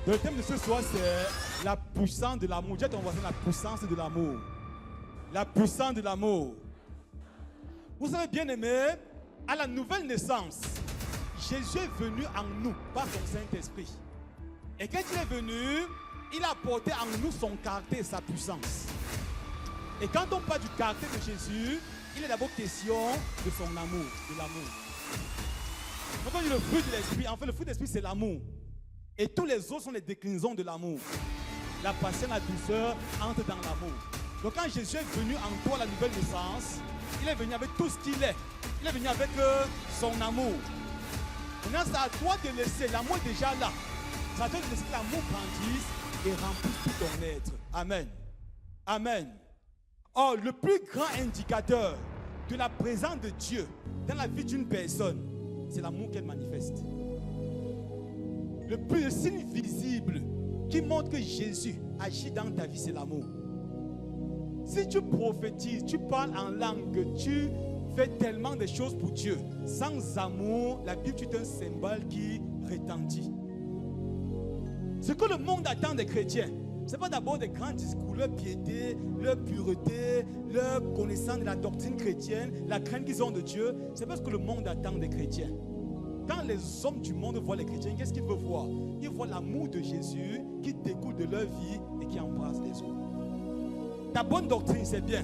Le thème de ce soir, c'est la puissance de l'amour. Dites à ton voisin, la puissance de l'amour. La puissance de l'amour. Vous savez, bien aimé, à la nouvelle naissance, Jésus est venu en nous par son Saint-Esprit. Et quand il est venu, il a apporté en nous son caractère et sa puissance. Et quand on parle du caractère de Jésus, il est d'abord question de son amour, de l'amour. Quand on dit le fruit de l'esprit, en fait le fruit de l'esprit c'est l'amour. Et tous les autres sont les déclinaisons de l'amour. La patience, la douceur entrent dans l'amour. Donc quand Jésus est venu en toi à la nouvelle naissance, il est venu avec tout ce qu'il est. Il est venu avec son amour. Maintenant c'est à toi de laisser, l'amour est déjà là. C'est à toi de laisser que l'amour grandisse et remplisse tout ton être. Amen. Amen. Or, le plus grand indicateur de la présence de Dieu dans la vie d'une personne, c'est l'amour qu'elle manifeste. Le signe visible qui montre que Jésus agit dans ta vie, c'est l'amour. Si tu prophétises, tu parles en langue, tu fais tellement de choses pour Dieu, sans amour, la Bible est un symbole qui retentit. Ce que le monde attend des chrétiens, ce n'est pas d'abord des grands discours, leur piété, leur pureté, leur connaissance de la doctrine chrétienne, la crainte qu'ils ont de Dieu. C'est parce que le monde attend des chrétiens. Quand les hommes du monde voient les chrétiens, qu'est-ce qu'ils veulent voir? Ils voient l'amour de Jésus qui découle de leur vie et qui embrasse les autres. Ta bonne doctrine, c'est bien.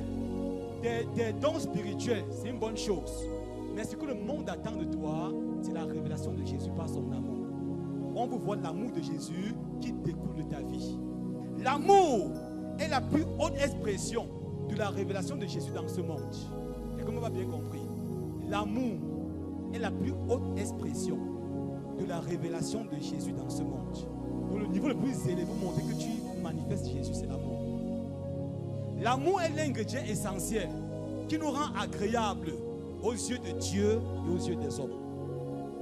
Tes dons spirituels, c'est une bonne chose. Mais ce que le monde attend de toi, c'est la révélation de Jésus par son amour. On veut voir l'amour de Jésus qui découle de ta vie. L'amour est la plus haute expression de la révélation de Jésus dans ce monde. Quelqu'un m'a bien compris. L'amour est la plus haute expression de la révélation de Jésus dans ce monde. Donc le niveau le plus élevé pour montrer que tu manifestes Jésus, c'est l'amour. L'amour est l'ingrédient essentiel qui nous rend agréables aux yeux de Dieu et aux yeux des hommes.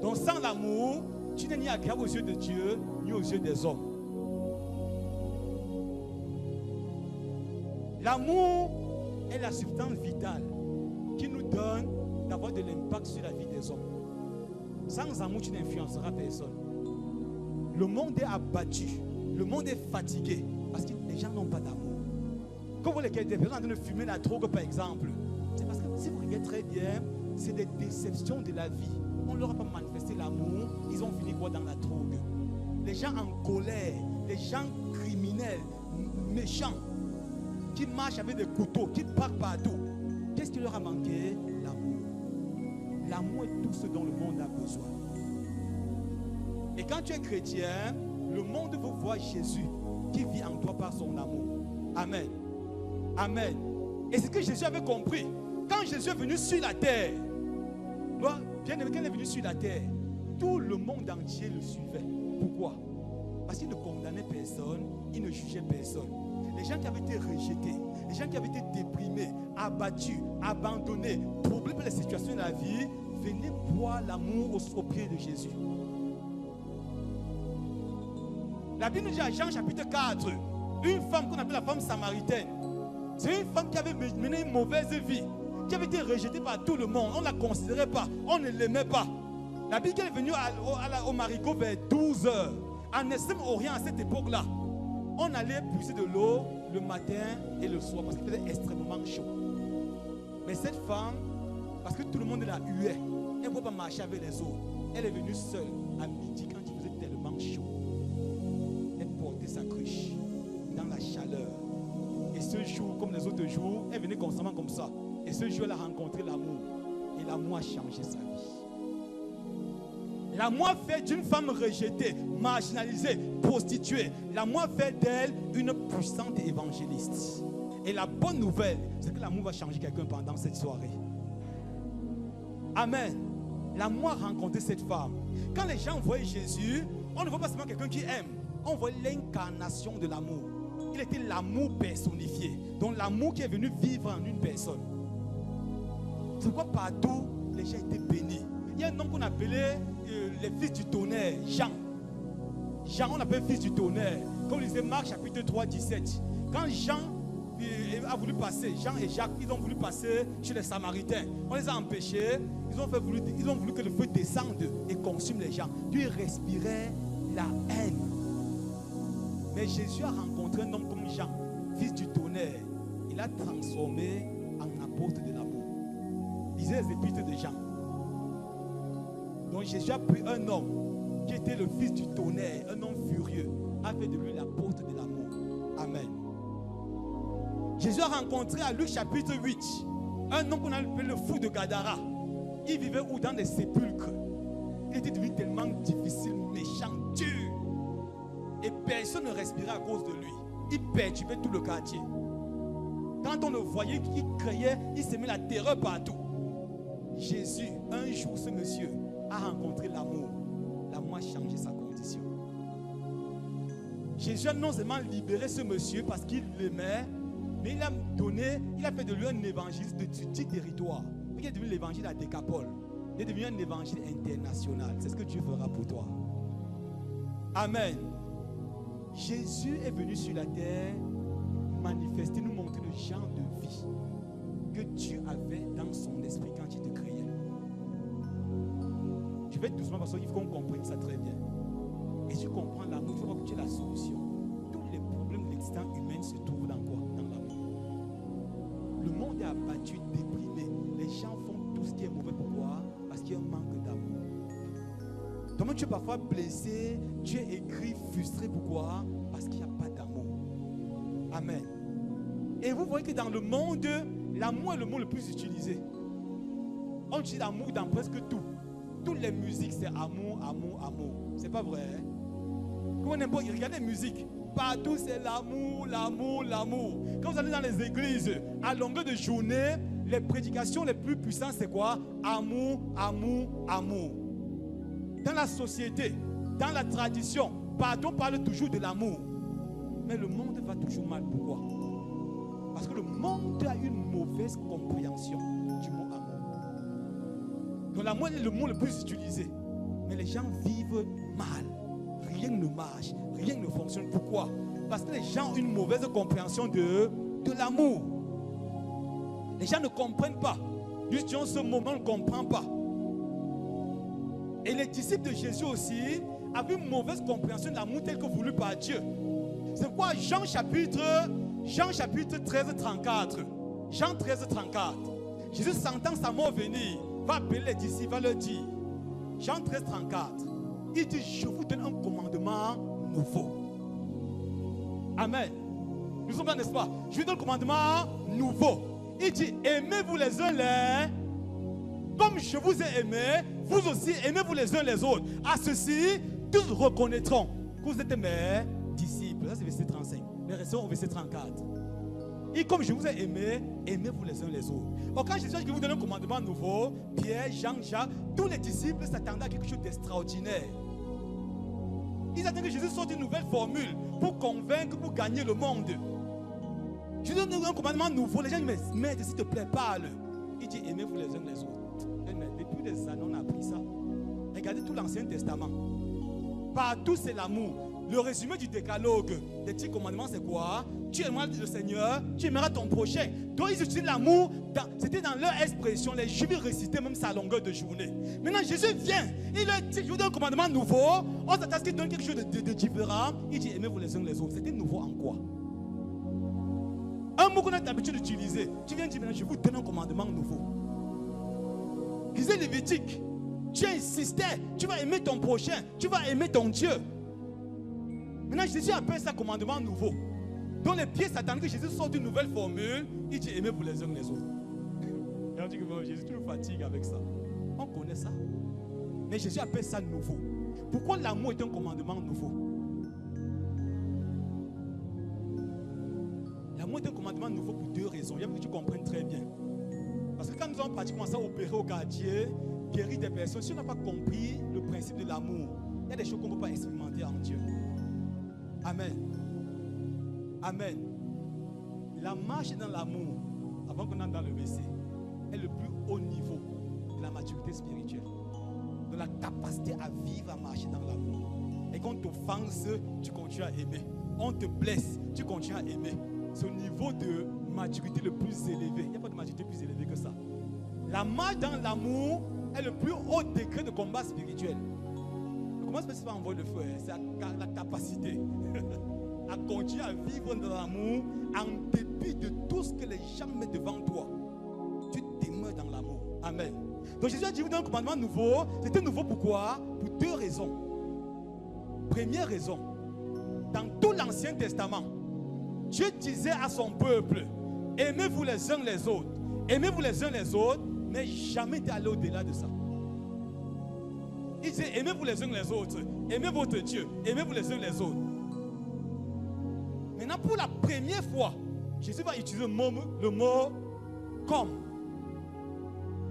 Donc sans l'amour, tu n'es ni agréable aux yeux de Dieu ni aux yeux des hommes. L'amour est la substance vitale qui nous donne d'avoir de l'impact sur la vie des hommes. Sans amour, tu n'influenceras personne. Le monde est abattu, le monde est fatigué parce que les gens n'ont pas d'amour. Quand vous voyez des personnes en train de fumer la drogue par exemple, c'est parce que si vous regardez très bien, c'est des déceptions de la vie. On ne leur a pas manifesté l'amour, ils ont fini quoi dans la drogue. Les gens en colère, les gens criminels, méchants, qui marchent avec des couteaux, qui partent partout. Qu'est-ce qui leur a manqué? L'amour. L'amour est tout ce dont le monde a besoin. Et quand tu es chrétien, le monde veut voir Jésus qui vit en toi par son amour. Amen. Amen. Et c'est ce que Jésus avait compris. Quand Jésus est venu sur la terre, bien aimé, quand il est venu sur la terre, tout le monde entier le suivait. Pourquoi? Parce qu'il ne condamnait personne, il ne jugeait personne. Les gens qui avaient été rejetés, les gens qui avaient été déprimés, abattus, abandonnés, troublés par les situations de la vie, venaient boire l'amour au pied de Jésus. La Bible nous dit à Jean chapitre 4, une femme qu'on appelle la femme samaritaine. C'est une femme qui avait mené une mauvaise vie, qui avait été rejetée par tout le monde. On ne la considérait pas, on ne l'aimait pas. La Bible est venue au Marigot vers 12 heures. En Extrême-Orient, à cette époque-là, on allait puiser de l'eau le matin et le soir parce qu'il faisait extrêmement chaud. Mais cette femme, parce que tout le monde la huait, elle ne pouvait pas marcher avec les autres. Elle est venue seule à midi quand il faisait tellement chaud. Elle portait sa cruche dans la chaleur. Et ce jour, comme les autres jours, elle venait constamment comme ça. Et ce jour, elle a rencontré l'amour. Et l'amour a changé sa vie. L'amour fait d'une femme rejetée, marginalisée, prostituée. L'amour fait d'elle une puissante évangéliste. Et la bonne nouvelle, c'est que l'amour va changer quelqu'un pendant cette soirée. Amen. L'amour a rencontré cette femme. Quand les gens voyaient Jésus, on ne voit pas seulement quelqu'un qui aime. On voit l'incarnation de l'amour. Il était l'amour personnifié. Donc l'amour qui est venu vivre en une personne. C'est pourquoi partout, les gens étaient bénis. Il y a un homme qu'on appelait les fils du tonnerre, Jean. Jean, on appelle fils du tonnerre. Comme disait Marc chapitre 3, 17. Quand Jean a voulu passer, Jean et Jacques, ils ont voulu passer chez les Samaritains. On les a empêchés. Ils ont voulu que le feu descende et consume les gens. Dieu respirait la haine. Mais Jésus a rencontré un homme comme Jean, fils du tonnerre. Il l'a transformé en apôtre de l'amour. Lisez les épîtres de Jean. Donc Jésus a pris un homme qui était le fils du tonnerre, un homme furieux, a fait de lui l'apôtre de l'amour. Amen. Jésus a rencontré à Luc chapitre 8 un homme qu'on a appelé le fou de Gadara. Il vivait où? Dans des sépulcres. Il était devenu tellement difficile, méchant, dur. Et personne ne respirait à cause de lui. Il perturbait tout le quartier. Quand on le voyait, il criait, il semait la terreur partout. Jésus, un jour, ce monsieur a rencontré l'amour. L'amour a changé sa condition. Jésus a non seulement libéré ce monsieur parce qu'il l'aimait, mais il a fait de lui un évangéliste de petit territoire. Il est devenu l'évangile à Décapole. Il est devenu un évangile international. C'est ce que Dieu fera pour toi. Amen. Jésus est venu sur la terre manifester, nous montrer le genre de vie que Dieu avait dans son esprit quand il te créait. Je vais doucement parce qu'il faut qu'on comprenne ça très bien. Et si tu comprends l'amour, il faut voir que tu es la solution. Tous les problèmes de l'existence humaine se trouvent dans quoi? Dans l'amour. Le monde est abattu, déprimé. Les gens font tout ce qui est mauvais. Pourquoi? Parce qu'il y a un manque d'amour. Toi-même, tu es parfois blessé, tu es aigri, frustré. Pourquoi? Parce qu'il n'y a pas d'amour. Amen. Et vous voyez que dans le monde, l'amour est le mot le plus utilisé. On utilise l'amour dans presque tout. Toutes les musiques, c'est amour, amour, amour. C'est pas vrai. Hein? Comment n'importe, regardez les musiques. Partout, c'est l'amour, l'amour, l'amour. Quand vous allez dans les églises, à longueur de journée, les prédications les plus puissantes, c'est quoi? Amour, amour, amour. Dans la société, dans la tradition, partout, on parle toujours de l'amour. Mais le monde va toujours mal. Pourquoi? Parce que le monde a une mauvaise compréhension du mot amour. Donc l'amour est le mot le plus utilisé. Mais les gens vivent mal. Rien ne marche, rien ne fonctionne. Pourquoi? Parce que les gens ont une mauvaise compréhension de l'amour. Les gens ne comprennent pas. Juste dans ce moment, on ne comprend pas. Et les disciples de Jésus aussi avaient une mauvaise compréhension de l'amour tel que voulu par Dieu. C'est quoi Jean chapitre 13, 34. Jean 13, 34. Jésus sentant sa mort venir, va appeler les disciples, va leur dire. Jean 13, 34. Il dit, je vous donne un commandement nouveau. Amen. Nous sommes là, n'est-ce pas? Je vous donne un commandement nouveau. Il dit, aimez-vous les uns les... Comme je vous ai aimé, vous aussi aimez-vous les uns les autres. À ceci, tous reconnaîtront que vous êtes mes disciples. Ça c'est verset 35. Mais restons au verset 34. Et comme je vous ai aimé, aimez-vous les uns les autres. Or, quand Jésus vous donne un commandement nouveau, Pierre, Jean, Jacques, tous les disciples s'attendaient à quelque chose d'extraordinaire. Ils attendaient que Jésus sorte une nouvelle formule pour convaincre, pour gagner le monde. Je donne un commandement nouveau. Les gens disent, mais s'il te plaît, parle. Il dit, aimez-vous les uns les autres. Mais depuis des années, on a appris ça. Regardez tout l'Ancien Testament. Partout, c'est l'amour. Le résumé du décalogue, des 10 commandements, c'est quoi? Tu aimeras le Seigneur, tu aimeras ton prochain. Donc, ils utilisent l'amour. C'était dans leur expression. Les Juifs récitaient même ça à longueur de journée. Maintenant, Jésus vient. Il leur dit, je vous donne un commandement nouveau. On s'attend à ce qu'il donne quelque chose de différent. Il dit, aimez-vous les uns les autres. C'était nouveau en quoi? Un mot qu'on a l'habitude d'utiliser. Tu viens dire, je vous donne un commandement nouveau. Lisez Lévitique. Tu insistais, tu vas aimer ton prochain, tu vas aimer ton Dieu. Maintenant, Jésus appelle ça commandement nouveau. Donc les pieds s'attendent que Jésus sorte une nouvelle formule. Il dit aimez-vous les uns les autres. Et on dit que bon, Jésus, tu nous fatigues avec ça. On connaît ça. Mais Jésus appelle ça nouveau. Pourquoi l'amour est un commandement nouveau? L'amour est un commandement nouveau pour deux raisons. Il y a que tu comprennes très bien. Parce que quand nous avons pratiquement ça opéré au quartier, guérir des personnes, si on n'a pas compris le principe de l'amour, il y a des choses qu'on ne peut pas expérimenter en Dieu. Amen. Amen. La marche dans l'amour, avant qu'on entre dans le verset, est le plus haut niveau de la maturité spirituelle. De la capacité à vivre, à marcher dans l'amour. Et quand on t'offense, tu continues à aimer. On te blesse, tu continues à aimer. C'est au niveau de maturité le plus élevé. Il n'y a pas de maturité plus élevée que ça. La marche dans l'amour est le plus haut degré de combat spirituel. Le combat spirituel, c'est pas envoyer le feu, c'est la capacité. à continuer à vivre dans l'amour en dépit de tout ce que les gens mettent devant toi. Tu demeures dans l'amour. Amen. Donc Jésus a dit, vous donne un commandement nouveau. C'était nouveau pourquoi? Pour deux raisons. Première raison, dans tout l'Ancien Testament, Dieu disait à son peuple, aimez-vous les uns les autres. Aimez-vous les uns les autres, mais jamais d'aller au-delà de ça. Il disait, aimez-vous les uns les autres. Aimez votre Dieu. Aimez-vous les uns les autres. Maintenant, pour la première fois, Jésus va utiliser le mot comme.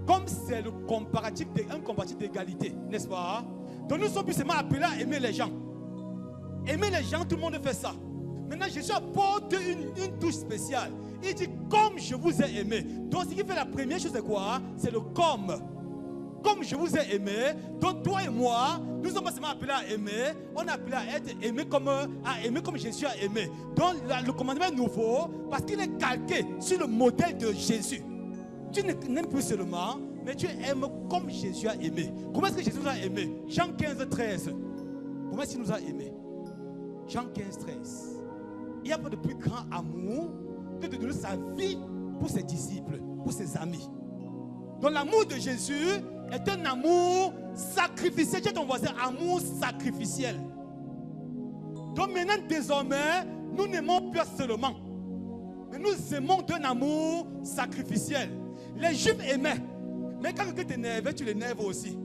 Comme c'est un comparatif d'égalité, n'est-ce pas? Donc nous sommes plus seulement appelés à aimer les gens. Aimer les gens, tout le monde fait ça. Maintenant, Jésus apporte une touche spéciale. Il dit, comme je vous ai aimé. Donc, ce qui fait la première chose, c'est quoi? C'est le comme. Comme je vous ai aimé. Donc, toi et moi, nous sommes pas seulement appelés à aimer. On est appelés à être aimés comme Jésus a aimé. Donc, le commandement est nouveau parce qu'il est calqué sur le modèle de Jésus. Tu n'aimes plus seulement, mais tu aimes comme Jésus a aimé. Comment est-ce que Jésus nous a aimé? Jean 15, 13. Comment est-ce qu'il nous a aimé? Jean 15, 13. Il n'y a pas de plus grand amour que de donner sa vie pour ses disciples, pour ses amis. Donc l'amour de Jésus est un amour sacrificiel. Dis à ton voisin, amour sacrificiel. Donc maintenant, désormais, nous n'aimons plus seulement, mais nous aimons d'un amour sacrificiel. Les Juifs aimaient, mais quand quelqu'un t'énerve, tu l'énerves aussi.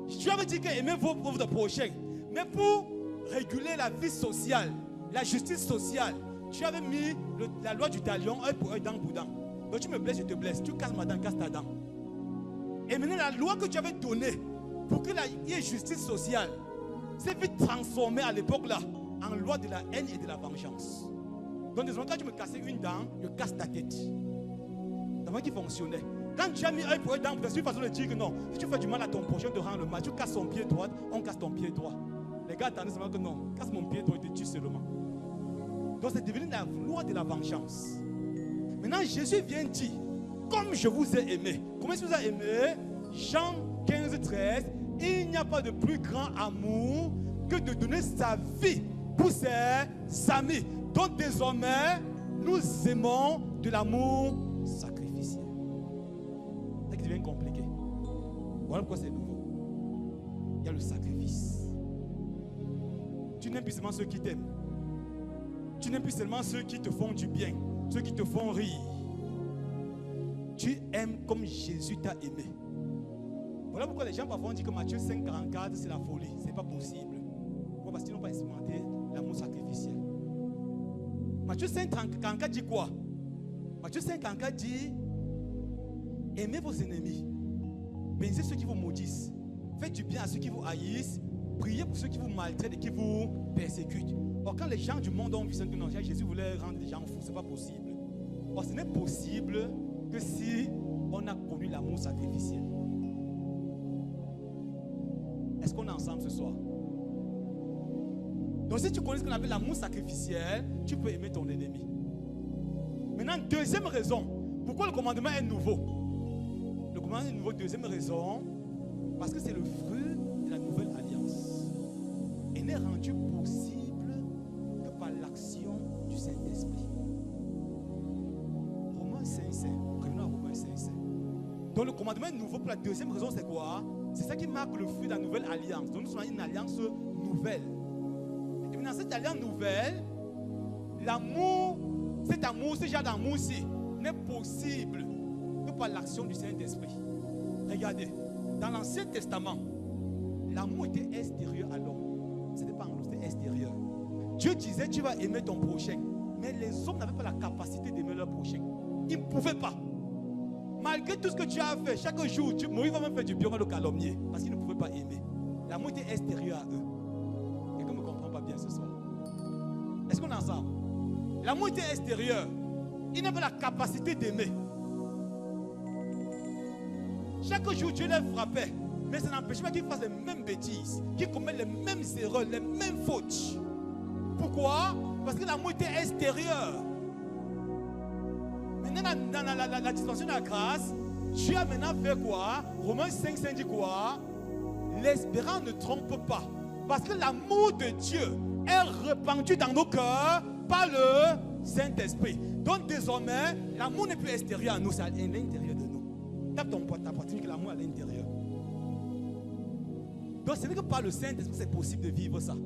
Tu avais dit que aimez votre prochain, mais pour réguler la vie sociale, la justice sociale, tu avais mis la loi du talion, œil pour œil, dent pour dent. Donc tu me blesses, je te blesse. Tu casses ma dent, casse ta dent. Et maintenant la loi que tu avais donnée pour qu'il y ait justice sociale s'est vite transformée à l'époque là en loi de la haine et de la vengeance. Donc désormais quand tu me cassais une dent, je casse ta tête. C'est moi qui fonctionnait. Quand tu as mis œil pour œil, dent pour dent, c'est une façon de dire que non. Si tu fais du mal à ton prochain, te rend le mal. Tu casses son pied droit, on casse ton pied droit. Les gars attendent seulement que non, casse mon pied droit, il te tue seulement. Donc c'est devenu la loi de la vengeance. Maintenant Jésus vient dire, comme je vous ai aimé. Comment est-ce que vous avez aimé? Jean 15, 13. Il n'y a pas de plus grand amour que de donner sa vie pour ses amis. Donc désormais, nous aimons de l'amour sacrificiel. C'est qui devient compliqué. Voilà pourquoi c'est nouveau. Il y a le sacrifice. Tu n'aimes plus seulement ceux qui t'aiment. Tu n'aimes plus seulement ceux qui te font du bien, ceux qui te font rire. Tu aimes comme Jésus t'a aimé. Voilà pourquoi les gens parfois disent que Matthieu 5, 44 c'est la folie. Ce n'est pas possible. Pourquoi? Parce qu'ils n'ont pas expérimenté l'amour sacrificiel. Matthieu 5, 44 dit quoi? Matthieu 5, 44 dit, aimez vos ennemis, bénissez ceux qui vous maudissent, faites du bien à ceux qui vous haïssent, priez pour ceux qui vous maltraitent et qui vous persécutent. Or, quand les gens du monde ont vu ça, que non, Jésus voulait rendre les gens fous, ce n'est pas possible. Or, ce n'est possible que si on a connu l'amour sacrificiel. Est-ce qu'on est ensemble ce soir? Donc, si tu connais ce qu'on appelle l'amour sacrificiel, tu peux aimer ton ennemi. Maintenant, deuxième raison, pourquoi le commandement est nouveau? Le commandement est nouveau, deuxième raison, parce que c'est le fruit de la nouvelle alliance. Il n'est rendu possible que par l'action du Saint-Esprit. Romains 5,5. Revenons à Romains 5,5. Donc le commandement est nouveau pour la deuxième raison, c'est quoi? C'est ça qui marque le fruit de la nouvelle alliance. Donc nous sommes dans une alliance nouvelle. Et dans cette alliance nouvelle, l'amour, ce genre d'amour-ci, n'est possible que par l'action du Saint-Esprit. Regardez, dans l'Ancien Testament, l'amour était extérieur à l'homme. Ce n'était pas en nous, c'était extérieur. Dieu disait, tu vas aimer ton prochain. Mais les hommes n'avaient pas la capacité d'aimer leur prochain. Ils ne pouvaient pas. Malgré tout ce que tu as fait, chaque jour, Moïse va même faire du bien, on va le calomnier. Parce qu'ils ne pouvaient pas aimer. L'amour était extérieur à eux. Quelqu'un ne me comprend pas bien ce soir. Est-ce qu'on est ensemble? L'amour était extérieur. Ils n'avaient pas la capacité d'aimer. Chaque jour, Dieu les frappait. Mais ça n'empêche pas qu'ils fassent les mêmes bêtises, qu'ils commettent les mêmes erreurs, les mêmes fautes. Pourquoi? Parce que l'amour était extérieur. Maintenant, dans la dispensation de la grâce, Dieu a maintenant fait quoi? Romains 5, 5 dit quoi? L'espérance ne trompe pas. Parce que l'amour de Dieu est répandu dans nos cœurs par le Saint-Esprit. Donc désormais, l'amour n'est plus extérieur à nous, c'est à l'intérieur de nous. Tape ta poitrine que l'amour est à l'intérieur. Donc ce n'est que par le Saint-Esprit c'est possible de vivre ça.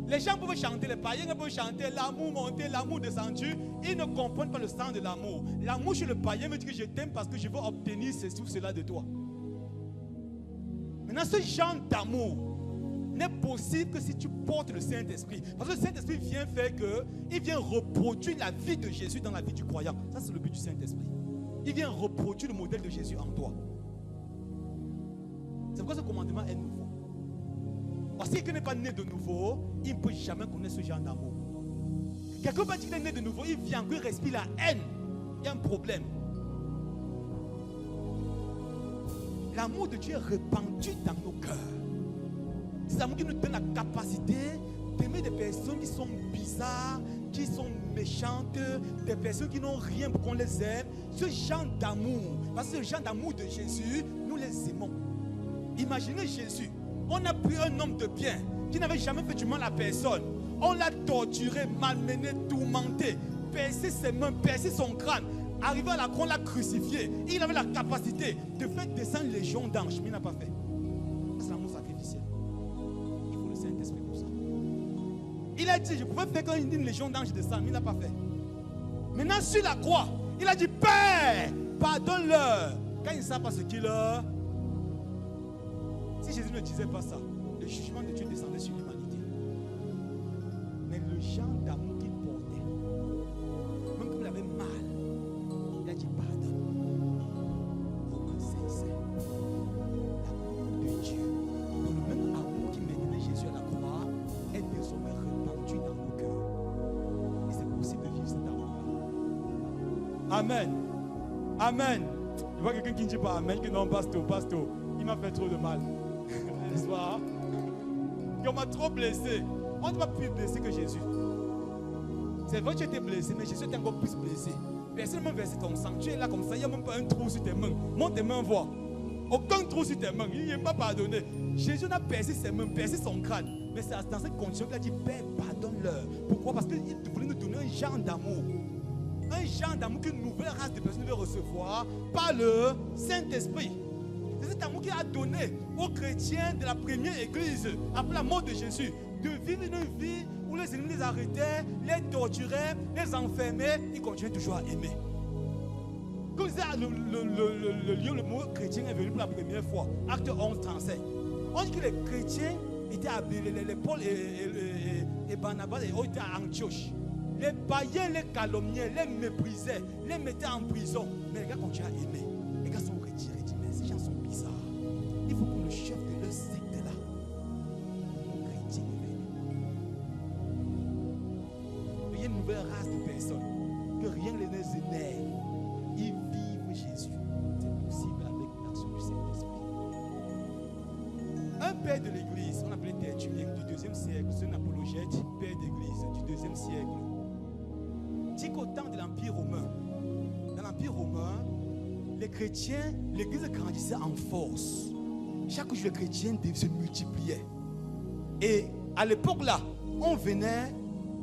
Les gens peuvent chanter, les païens peuvent chanter l'amour monté, l'amour descendu. Ils ne comprennent pas le sens de l'amour. L'amour chez le païen veut dire que je t'aime parce que je veux obtenir ceci ou cela de toi. Maintenant, ce genre d'amour n'est possible que si tu portes le Saint-Esprit. Parce que le Saint-Esprit vient faire que, il vient reproduire la vie de Jésus dans la vie du croyant. Ça, c'est le but du Saint-Esprit. Il vient reproduire le modèle de Jésus en toi. C'est pourquoi ce commandement est nouveau. Parce que quelqu'un n'est pas né de nouveau, il ne peut jamais connaître ce genre d'amour. Quelqu'un peut dire qu'il est né de nouveau, il vient, il respire la haine. Il y a un problème. L'amour de Dieu est répandu dans nos cœurs. C'est l'amour qui nous donne la capacité d'aimer des personnes qui sont bizarres, qui sont méchantes, des personnes qui n'ont rien pour qu'on les aime. Ce genre d'amour, parce que ce genre d'amour de Jésus, nous les aimons. Imaginez Jésus. On a pris un homme de bien qui n'avait jamais fait du mal à personne. On l'a torturé, malmené, tourmenté, percé ses mains, percé son crâne. Arrivé à la croix, on l'a crucifié. Il avait la capacité de faire descendre les légions d'anges, mais il n'a pas fait. C'est l'amour sacrificiel. Il faut le Saint-Esprit pour ça. Il a dit, je pouvais faire quand une légion d'anges descend, mais il n'a pas fait. Maintenant, sur la croix, il a dit, Père, pardonne-leur. Quand ils ne savent pas ce qu'il leur... Si Jésus ne disait pas ça, le jugement de Dieu descendait sur l'humanité. Mais le genre d'amour qu'il portait, même quand il avait mal, il a dit pardonne. Amour sincère. L'amour de Dieu, dans le même amour qui maintenait Jésus à la croix, est désormais répandu dans nos cœurs. Et c'est possible de vivre cet amour-là. Amen. Amen. Je vois quelqu'un qui ne dit pas Amen, que non, pasteur, il m'a fait trop de mal. N'est-ce pas? Et on m'a trop blessé. On ne m'a plus blessé que Jésus. C'est vrai que tu étais blessé, mais Jésus était encore plus blessé. Personne ne m'a versé ton sang. Tu es là comme ça, il n'y a même pas un trou sur tes mains. Monte tes mains, vois. Aucun trou sur tes mains. Il n'est pas pardonné. Jésus n'a percé ses mains, percé son crâne. Mais c'est dans cette condition qu'il a dit Père, pardonne-leur. Pourquoi? Parce qu'il voulait nous donner un genre d'amour. Un genre d'amour qu'une nouvelle race de personnes veut recevoir par le Saint-Esprit. C'est cet amour qu'il a donné aux chrétiens de la première église, après la mort de Jésus, de vivre une vie où les ennemis les arrêtaient, les torturaient, les enfermaient, ils continuaient toujours à aimer. Comme disait le mot chrétien est venu pour la première fois, acte 11, 35. On dit que les chrétiens étaient à les Paul et Barnabas et étaient à Antioche. Les païens les calomniaient, les méprisaient, les mettaient en prison. Mais les gars continuaient à aimer. Les gars sont retirés. Ces gens sont bizarres. Il faut que le chef de leur secte là, chrétien, il y a une nouvelle race de personnes que rien ne les énerve. Ils vivent Jésus. C'est possible avec l'action du Saint-Esprit. Un père de l'église, on appelait Tertullien du 2e siècle, c'est un apologète, père d'église du 2e siècle, dit qu'au temps de l'Empire romain, dans l'Empire romain, les chrétiens, l'église grandissait en force. Chaque jour, les chrétiens se multipliaient. Et à l'époque là, on venait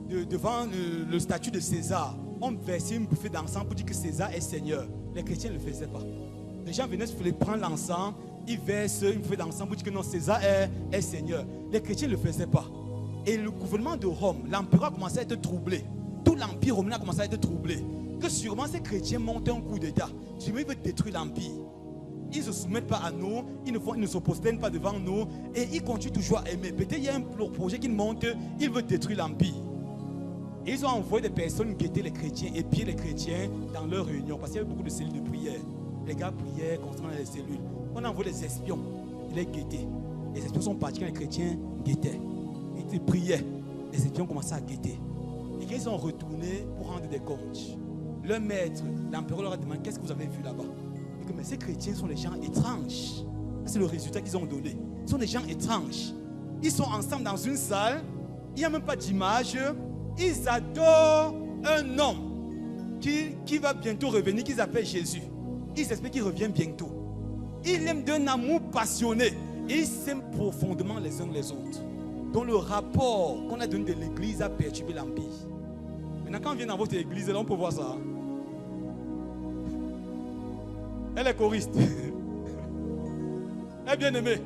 devant le statut de César. On versait une bouffée d'encens pour dire que César est Seigneur. Les chrétiens ne le faisaient pas. Les gens venaient prendre l'encens, ils versent une bouffée d'encens pour dire que non, César est Seigneur. Les chrétiens ne le faisaient pas. Et le gouvernement de Rome, l'empereur a commencé à être troublé. Tout l'empire romain a commencé à être troublé. Que sûrement ces chrétiens montent un coup d'état. Sûrement ils veulent détruire l'empire. Ils ne se soumettent pas à nous, ils ne se prosternent pas devant nous et ils continuent toujours à aimer. Peut-être il y a un projet qui monte, ils veulent détruire l'empire. Et ils ont envoyé des personnes guetter les chrétiens, épier les chrétiens dans leur réunion parce qu'il y avait beaucoup de cellules de prière. Les gars priaient constamment dans les cellules. On a envoyé des espions, ils les guettaient. Les espions sont partis quand les chrétiens guettaient. Ils priaient, les espions commençaient à guetter. Et quand ils sont retournés pour rendre des comptes, leur maître, l'empereur leur a demandé qu'est-ce que vous avez vu là-bas. Et que mais ces chrétiens sont des gens étranges. C'est le résultat qu'ils ont donné. Ils sont des gens étranges. Ils sont ensemble dans une salle, il n'y a même pas d'image. Ils adorent un homme qui va bientôt revenir, qu'ils appellent Jésus. Ils espèrent qu'il revient bientôt. Ils l'aiment d'un amour passionné et ils s'aiment profondément les uns les autres. dont le rapport qu'on a donné de l'église a perturbé l'empire. Maintenant, quand on vient dans votre église, là, on peut voir ça. Elle est choriste. Elle est bien aimée.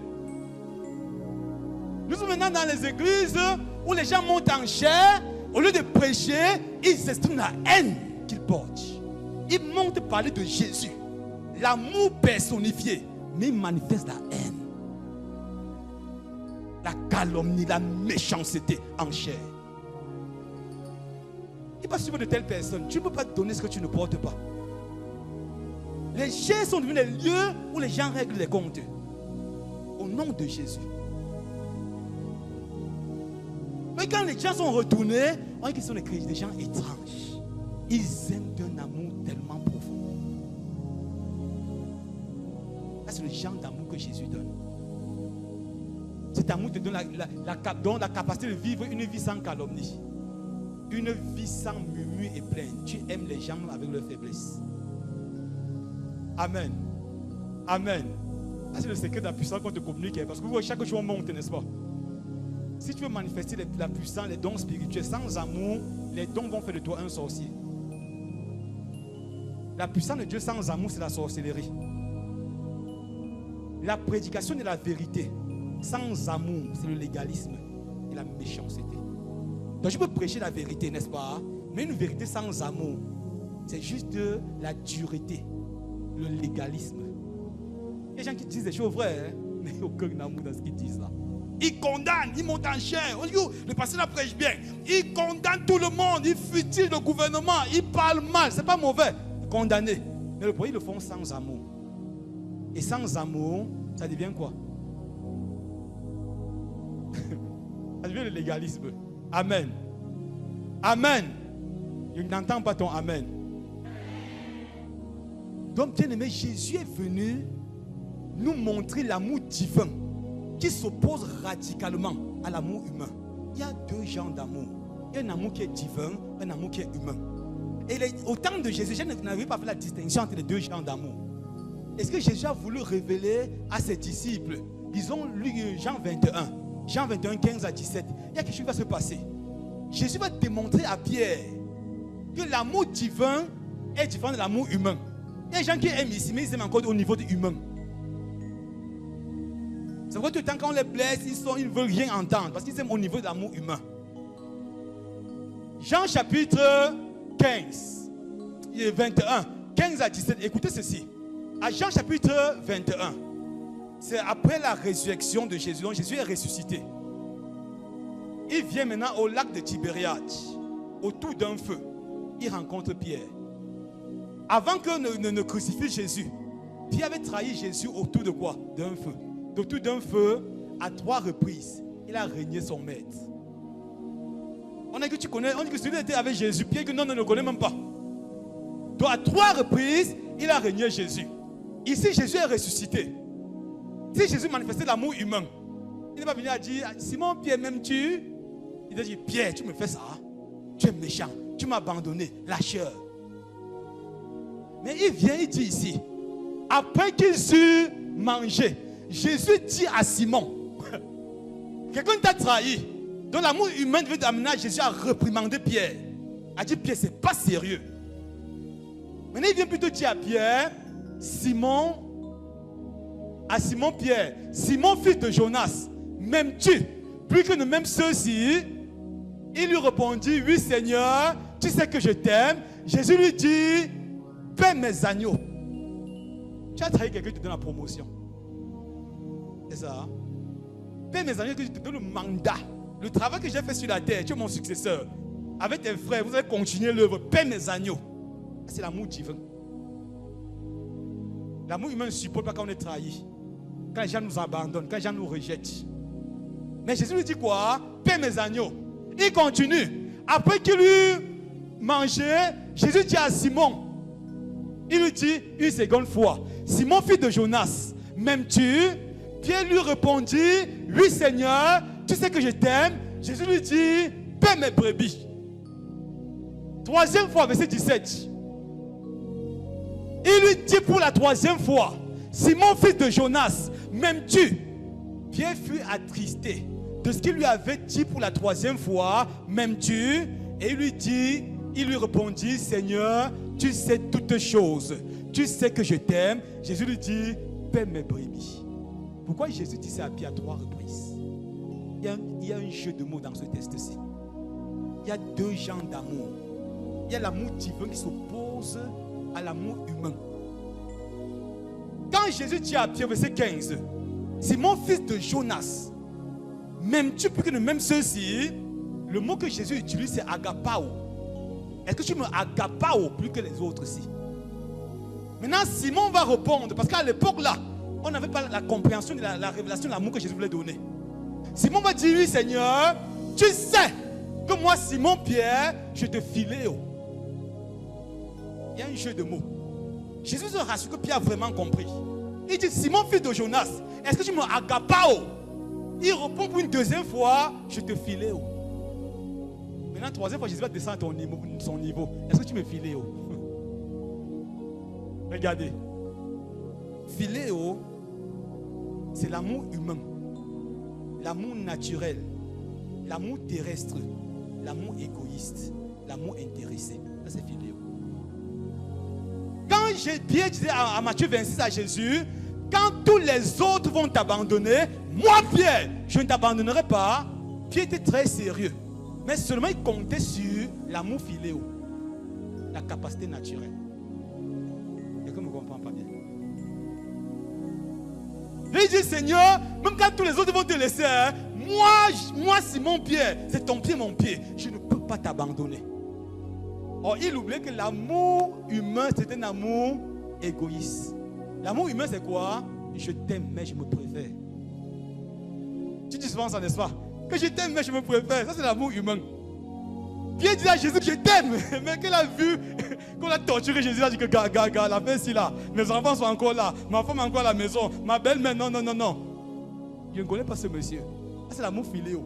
Nous sommes maintenant dans les églises où les gens montent en chair. Au lieu de prêcher, ils expriment la haine qu'ils portent. Ils montent parler de Jésus, l'amour personnifié, mais ils manifestent la haine, la calomnie, la méchanceté en chair. Il va suivre de telles personnes. Tu ne peux pas donner ce que tu ne portes pas. Les chairs sont devenus les lieux où les gens règlent les comptes. Au nom de Jésus. Mais quand les gens sont retournés, on dit qu'ils sont des gens étranges. Ils aiment d'un amour tellement profond. C'est le genre d'amour que Jésus donne. Cet amour te donne la capacité de vivre une vie sans calomnie. Une vie sans murmure et plainte. Tu aimes les gens avec leurs faiblesses. Amen. Amen. C'est le secret de la puissance qu'on te communique. Parce que chaque jour on monte, n'est-ce pas? Si tu veux manifester la puissance, les dons spirituels, sans amour, les dons vont faire de toi un sorcier. La puissance de Dieu sans amour, c'est la sorcellerie. La prédication de la vérité sans amour, c'est le légalisme et la méchanceté. Donc je peux prêcher la vérité, n'est-ce pas? Mais une vérité sans amour, c'est juste de la dureté, le légalisme. Il y a des gens qui disent des choses vraies, mais il n'y a aucun amour dans ce qu'ils disent là. Ils condamnent, ils montent en chair. Le pasteur la prêche bien. Ils condamnent tout le monde, ils fusillent le gouvernement, ils parlent mal. C'est pas mauvais, condamner. Mais le problème, ils le font sans amour. Et sans amour, ça devient quoi? Ça devient le légalisme. Amen. Amen. Je n'entends pas ton amen. Donc, bien aimé, Jésus est venu nous montrer l'amour divin qui s'oppose radicalement à l'amour humain. Il y a deux genres d'amour. Il y a un amour qui est divin, un amour qui est humain. Et au temps de Jésus, je n'avais pas fait la distinction entre les deux genres d'amour. Est-ce que Jésus a voulu révéler à ses disciples? Ils ont lu Jean 21. Jean 21, 15 à 17. Il y a quelque chose qui va se passer. Jésus va démontrer à Pierre que l'amour divin est différent de l'amour humain. Il y a des gens qui aiment ici, mais ils aiment encore au niveau de humain. C'est vrai que tout le temps quand on les blesse, ils ne veulent rien entendre parce qu'ils aiment au niveau de l'amour humain. Jean chapitre 15, 21, 15 à 17. Écoutez ceci. À Jean chapitre 21, c'est après la résurrection de Jésus. Donc Jésus est ressuscité. Il vient maintenant au lac de Tibériade, autour d'un feu. Il rencontre Pierre. Avant que ne crucifie Jésus, Pierre avait trahi Jésus autour de quoi? D'un feu. Autour d'un feu, à 3 reprises, il a régné son maître. On dit que tu connais, on dit que celui-là était avec Jésus. Pierre que non, on ne le connaît même pas. Donc à 3 reprises, il a régné Jésus. Ici, Jésus est ressuscité. Si Jésus manifestait l'amour humain, il n'est pas venu à dire, Simon, Pierre, m'aimes-tu? Il a dit, Pierre, tu me fais ça. Tu es méchant, tu m'as abandonné, lâcheur. Mais il vient, il dit ici, après qu'ils eurent mangé, Jésus dit à Simon, quelqu'un t'a trahi. Donc l'amour humain devait amener Jésus à réprimander Pierre. A dit, Pierre, c'est pas sérieux. Maintenant, il vient plutôt dire à Pierre, Simon, à Simon Pierre, Simon fils de Jonas, m'aimes-tu plus que ne m'aiment ceux-ci? Il lui répondit, oui Seigneur, tu sais que je t'aime. Jésus lui dit, paie mes agneaux. Tu as trahi quelqu'un qui te donne la promotion. C'est ça. Hein? Paie mes agneaux, que je te donne le mandat. Le travail que j'ai fait sur la terre, tu es mon successeur. Avec tes frères, vous allez continuer l'œuvre. Paie mes agneaux. C'est l'amour divin. L'amour humain ne supporte pas quand on est trahi. Quand les gens nous abandonnent, quand les gens nous rejettent. Mais Jésus lui dit quoi? Paie mes agneaux. Il continue. Après qu'il eut mangé, Jésus dit à Simon, il lui dit une seconde fois, Simon fils de Jonas, m'aimes-tu? Pierre lui répondit, oui Seigneur, tu sais que je t'aime. Jésus lui dit, paie mes brebis. Troisième fois, verset 17. Il lui dit pour la troisième fois, Simon fils de Jonas, m'aimes-tu? Pierre fut attristé de ce qu'il lui avait dit pour la troisième fois, m'aimes-tu? Et il lui répondit, Seigneur, tu sais toutes choses. Tu sais que je t'aime. Jésus lui dit, paie mes brebis. Pourquoi Jésus dit ça à Pierre à 3 reprises? Il y a un jeu de mots dans ce texte-ci. Il y a deux genres d'amour. Il y a l'amour divin qui s'oppose à l'amour humain. Quand Jésus dit à Pierre, verset 15, c'est mon fils de Jonas, m'aimes-tu plus que ne m'aimes ceux-ci? Le mot que Jésus utilise, c'est agapao. Est-ce que tu me agapao plus que les autres ici? Maintenant, Simon va répondre, parce qu'à l'époque là, on n'avait pas la compréhension de la révélation de l'amour que Jésus voulait donner. Simon va dire, oui Seigneur, tu sais que moi, Simon Pierre, je te filéo. Il y a un jeu de mots. Jésus se rassure que Pierre a vraiment compris. Il dit, Simon, fils de Jonas, est-ce que tu me agapao? Il répond pour une deuxième fois, je te filéo. Maintenant, troisième fois, Jésus va descendre à son niveau. Est-ce que tu me filéo? Regardez. Filéo, c'est l'amour humain, l'amour naturel, l'amour terrestre, l'amour égoïste, l'amour intéressé. Ça, c'est filéo. Quand Pierre disait à Matthieu 26 à Jésus, quand tous les autres vont t'abandonner, moi Pierre, je ne t'abandonnerai pas. Pierre était très sérieux. Mais seulement il comptait sur l'amour filéo, la capacité naturelle. Et que ne me comprend pas bien. Et il dit, Seigneur, même quand tous les autres vont te laisser, hein, moi Simon Pierre, c'est ton pied, mon pied. Je ne peux pas t'abandonner. Or, il oubliait que l'amour humain, c'est un amour égoïste. L'amour humain, c'est quoi? Je t'aime, mais je me préfère. Tu dis souvent ça, n'est-ce pas? Que je t'aime, mais je me préfère. Ça, c'est l'amour humain. Pierre dit à Jésus que je t'aime, mais qu'elle a vu qu'on a torturé Jésus, il a dit que gaga, la fête ici là, mes enfants sont encore là, ma femme est encore à la maison, ma belle-mère, non. Je ne connais pas ce monsieur. Ça, c'est l'amour filéo.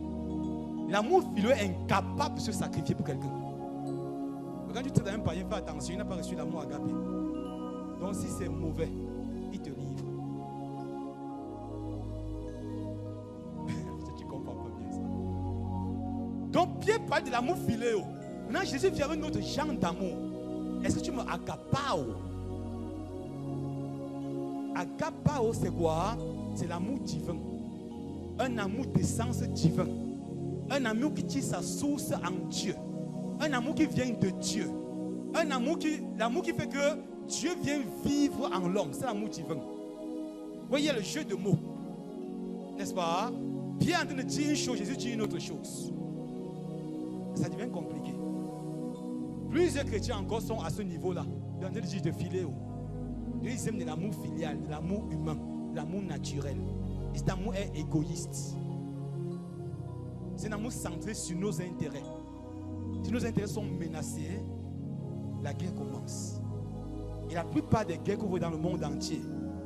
L'amour filéo est incapable de se sacrifier pour quelqu'un. Quand tu traites un païen, fais attention, il n'a pas reçu l'amour agapé. Donc si c'est mauvais, il te livre. Tu comprends pas bien ça. Donc Pierre parle de l'amour filéo. Maintenant Jésus vient avec un autre genre d'amour. Est-ce que tu me agapao? Agapao c'est quoi? C'est l'amour divin. Un amour d'essence divin. Un amour qui tire sa source en Dieu. Un amour qui vient de Dieu. L'amour qui fait que Dieu vient vivre en l'homme. C'est l'amour divin. Vous voyez le jeu de mots. N'est-ce pas? Pierre est en train de dire une chose, Jésus dit une autre chose. Ça devient compliqué. Plusieurs chrétiens encore sont à ce niveau-là. Ils sont en train de dire de filéo. Ils aiment de l'amour filial, de l'amour humain, de l'amour naturel. Et cet amour est égoïste. C'est un amour centré sur nos intérêts. Si nos intérêts sont menacés, la guerre commence. Et la plupart des guerres que vous voyez dans le monde entier,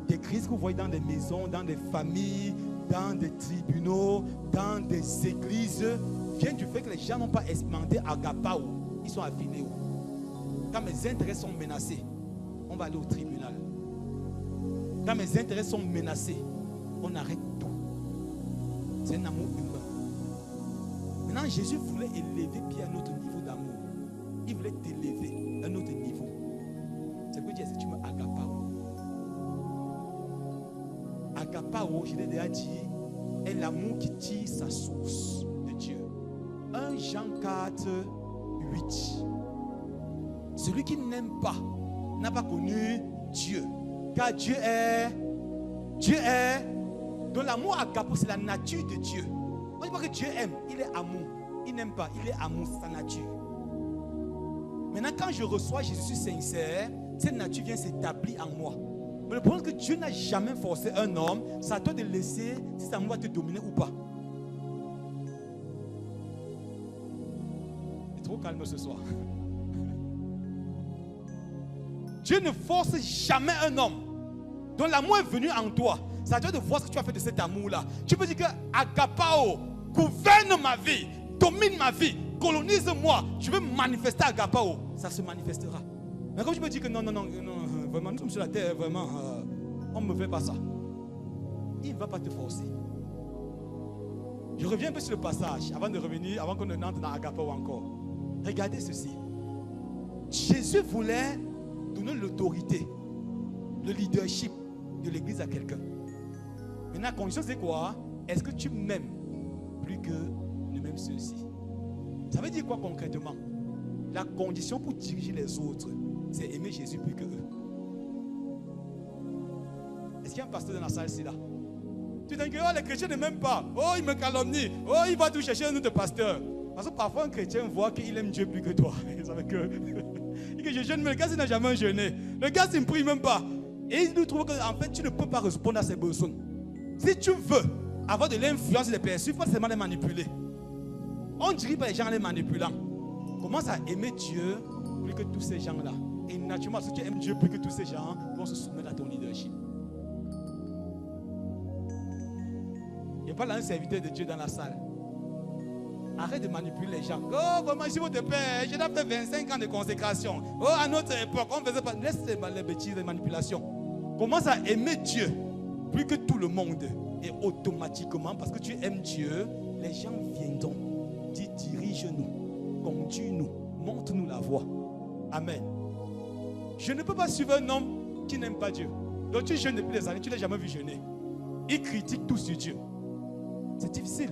des crises que vous voyez dans des maisons, dans des familles, dans des tribunaux, dans des églises, viennent du fait que les gens n'ont pas expérimenté agapao. Ils sont affilés. Quand mes intérêts sont menacés, on va aller au tribunal. Quand mes intérêts sont menacés, on arrête tout. C'est un amour humain. Maintenant, Jésus voulait élever Pierre à un autre niveau d'amour. Il voulait t'élever à un autre niveau. C'est pour dire, si tu me agapao. Agapao, je l'ai déjà dit, est l'amour qui tire sa source de Dieu. 1 Jean 4, 8. Celui qui n'aime pas n'a pas connu Dieu. Car Dieu est. Donc l'amour agapao, c'est la nature de Dieu. On ne dit pas que Dieu aime, il est amour. Il n'aime pas, il est amour, c'est sa nature. Maintenant, quand je reçois Jésus sincère, cette nature vient s'établir en moi. Mais le problème, c'est que Dieu n'a jamais forcé un homme. C'est à toi de laisser si cet amour va te dominer ou pas. C'est trop calme ce soir. Dieu ne force jamais un homme. Donc l'amour est venu en toi. C'est à toi de voir ce que tu as fait de cet amour-là. Tu peux dire que agapao gouverne ma vie, domine ma vie, colonise-moi. Tu veux manifester agapao, ça se manifestera. Mais comme je me dis que non, vraiment, nous sommes sur la terre, vraiment, on ne me fait pas ça. Il ne va pas te forcer. Je reviens un peu sur le passage avant de revenir, avant qu'on entre dans Agapao encore. Regardez ceci. Jésus voulait donner l'autorité, le leadership de l'église à quelqu'un. Maintenant, la condition c'est quoi? Est-ce que tu m'aimes plus que ne m'aimes ceux-ci? Ça veut dire quoi concrètement? La condition pour diriger les autres, c'est aimer Jésus plus que eux. Est-ce qu'il y a un pasteur dans la salle ici là? Tu dis que oh, les chrétiens ne m'aiment pas. Oh, il me calomnie. Oh, il va tout chercher un autre pasteur. Parce que parfois un chrétien voit qu'il aime Dieu plus que toi. Il dit que je jeûne, mais le gars il n'a jamais jeûné. Le gars il ne prie même pas. Et il nous trouve qu'en fait tu ne peux pas répondre à ses besoins. Si tu veux avoir de l'influence sur les personnes, il faut seulement les manipuler. On ne dirige pas les gens en les manipulant. Commence à aimer Dieu plus que tous ces gens-là. Et naturellement, si tu aimes Dieu plus que tous ces gens, ils vont se soumettre à ton leadership. Il n'y a pas là un serviteur de Dieu dans la salle. Arrête de manipuler les gens. Oh, vraiment, je vous te paie. J'ai déjà fait 25 ans de consécration. Oh, à notre époque, on ne faisait pas. Laisse les bêtises, les manipulations. Commence à aimer Dieu plus que tout le monde. Et automatiquement, parce que tu aimes Dieu, les gens viendront. Dis, dirige-nous, conduis-nous, montre-nous la voie. Amen. Je ne peux pas suivre un homme qui n'aime pas Dieu. Donc tu jeûnes depuis des années, tu ne l'as jamais vu jeûner. Il critique tout sur Dieu. C'est difficile